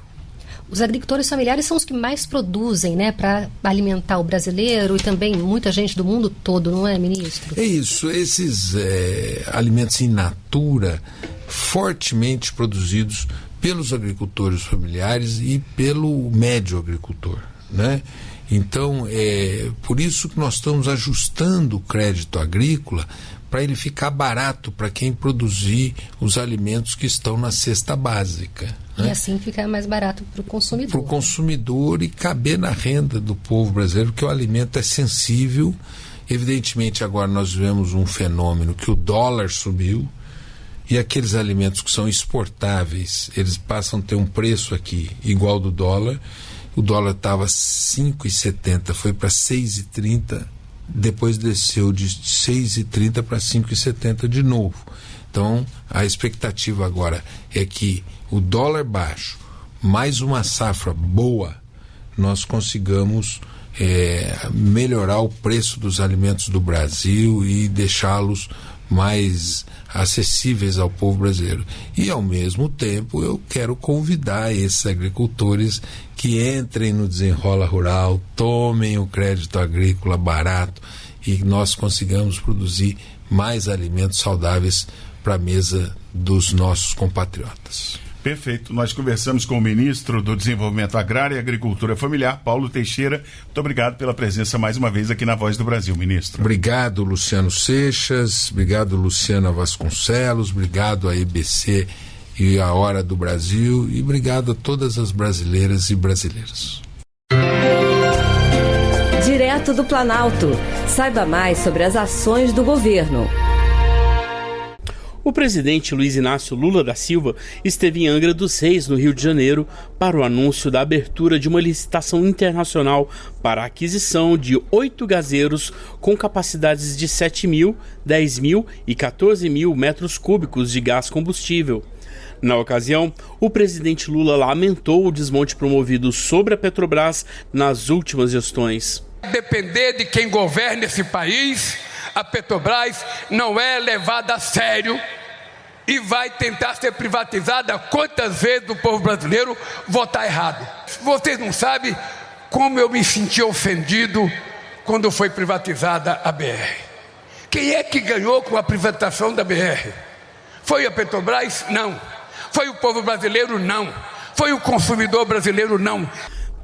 Os agricultores familiares são os que mais produzem, né, para alimentar o brasileiro e também muita gente do mundo todo, não é, ministro? É isso, esses alimentos in natura, fortemente produzidos pelos agricultores familiares e pelo médio agricultor, né? Então, por isso que nós estamos ajustando o crédito agrícola para ele ficar barato para quem produzir os alimentos que estão na cesta básica. E assim fica mais barato para o consumidor. Para o consumidor e caber na renda do povo brasileiro, porque o alimento é sensível. Evidentemente, agora nós vivemos um fenômeno que o dólar subiu e aqueles alimentos que são exportáveis, eles passam a ter um preço aqui igual ao do dólar. O dólar estava 5,70, foi para 6,30, depois desceu de 6,30 para 5,70 de novo. Então, a expectativa agora é que o dólar baixo, mais uma safra boa, nós consigamos melhorar o preço dos alimentos do Brasil e deixá-los mais acessíveis ao povo brasileiro. E, ao mesmo tempo, eu quero convidar esses agricultores que entrem no Desenrola Rural, tomem o crédito agrícola barato e nós consigamos produzir mais alimentos saudáveis para a mesa dos nossos compatriotas. Perfeito. Nós conversamos com o ministro do Desenvolvimento Agrário e Agricultura Familiar, Paulo Teixeira. Muito obrigado pela presença mais uma vez aqui na Voz do Brasil, ministro. Obrigado, Luciano Seixas. Obrigado, Luciana Vasconcelos. Obrigado à EBC e à Hora do Brasil. E obrigado a todas as brasileiras e brasileiros. Direto do Planalto. Saiba mais sobre as ações do governo. O presidente Luiz Inácio Lula da Silva esteve em Angra dos Reis, no Rio de Janeiro, para o anúncio da abertura de uma licitação internacional para a aquisição de 8 gazeiros com capacidades de 7.000, 10.000 e 14.000 metros cúbicos de gás combustível. Na ocasião, o presidente Lula lamentou o desmonte promovido sobre a Petrobras nas últimas gestões. Depender de quem governa esse país, a Petrobras não é levada a sério e vai tentar ser privatizada quantas vezes o povo brasileiro votar errado. Vocês não sabem como eu me senti ofendido quando foi privatizada a BR. Quem é que ganhou com a privatização da BR? Foi a Petrobras? Não. Foi o povo brasileiro? Não. Foi o consumidor brasileiro? Não.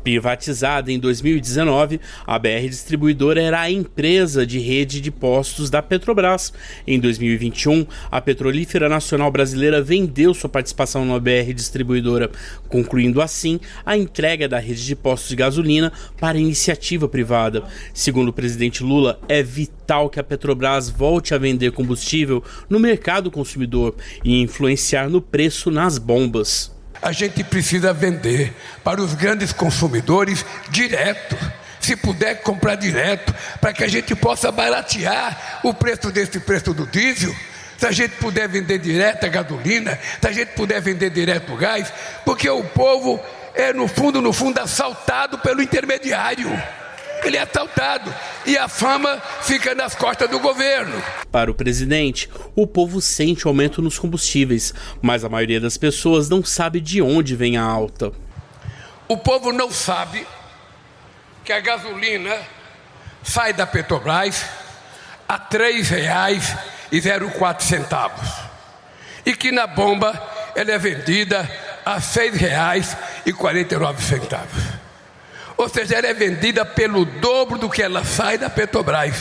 Privatizada em 2019, a BR Distribuidora era a empresa de rede de postos da Petrobras. Em 2021, a Petrolífera Nacional Brasileira vendeu sua participação na BR Distribuidora, concluindo assim a entrega da rede de postos de gasolina para a iniciativa privada. Segundo o presidente Lula, é vital que a Petrobras volte a vender combustível no mercado consumidor e influenciar no preço nas bombas. A gente precisa vender para os grandes consumidores direto, se puder comprar direto, para que a gente possa baratear o preço do diesel. Se a gente puder vender direto a gasolina, se a gente puder vender direto o gás, porque o povo é no fundo assaltado pelo intermediário. Ele é assaltado e a fama fica nas costas do governo. Para o presidente, o povo sente o aumento nos combustíveis, mas a maioria das pessoas não sabe de onde vem a alta. O povo não sabe que a gasolina sai da Petrobras a R$ 3,04 e que na bomba ela é vendida a R$ 6,49. Ou seja, ela é vendida pelo dobro do que ela sai da Petrobras.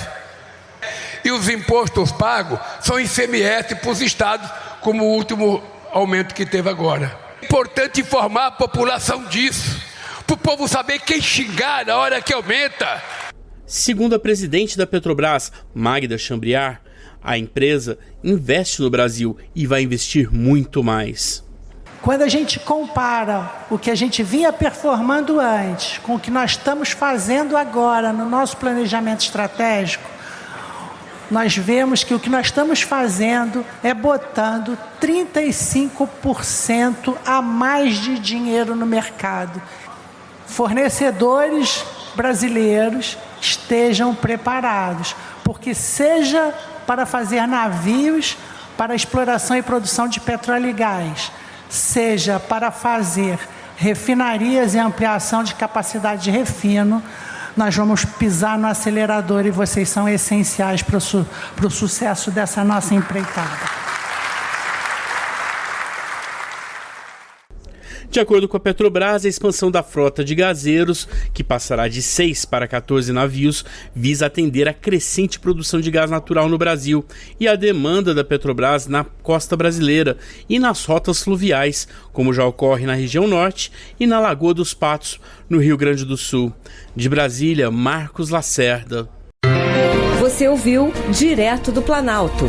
E os impostos pagos são ICMS para os estados, como o último aumento que teve agora. É importante informar a população disso, para o povo saber quem xingar na hora que aumenta. Segundo a presidente da Petrobras, Magda Chambriard, a empresa investe no Brasil e vai investir muito mais. Quando a gente compara o que a gente vinha performando antes com o que nós estamos fazendo agora no nosso planejamento estratégico, nós vemos que o que nós estamos fazendo é botando 35% a mais de dinheiro no mercado. Fornecedores brasileiros estejam preparados, porque seja para fazer navios para exploração e produção de petróleo e gás, seja para fazer refinarias e ampliação de capacidade de refino, nós vamos pisar no acelerador e vocês são essenciais para o sucesso dessa nossa empreitada. De acordo com a Petrobras, a expansão da frota de gazeiros, que passará de 6 para 14 navios, visa atender a crescente produção de gás natural no Brasil e a demanda da Petrobras na costa brasileira e nas rotas fluviais, como já ocorre na região norte e na Lagoa dos Patos, no Rio Grande do Sul. De Brasília, Marcos Lacerda. Você ouviu Direto do Planalto.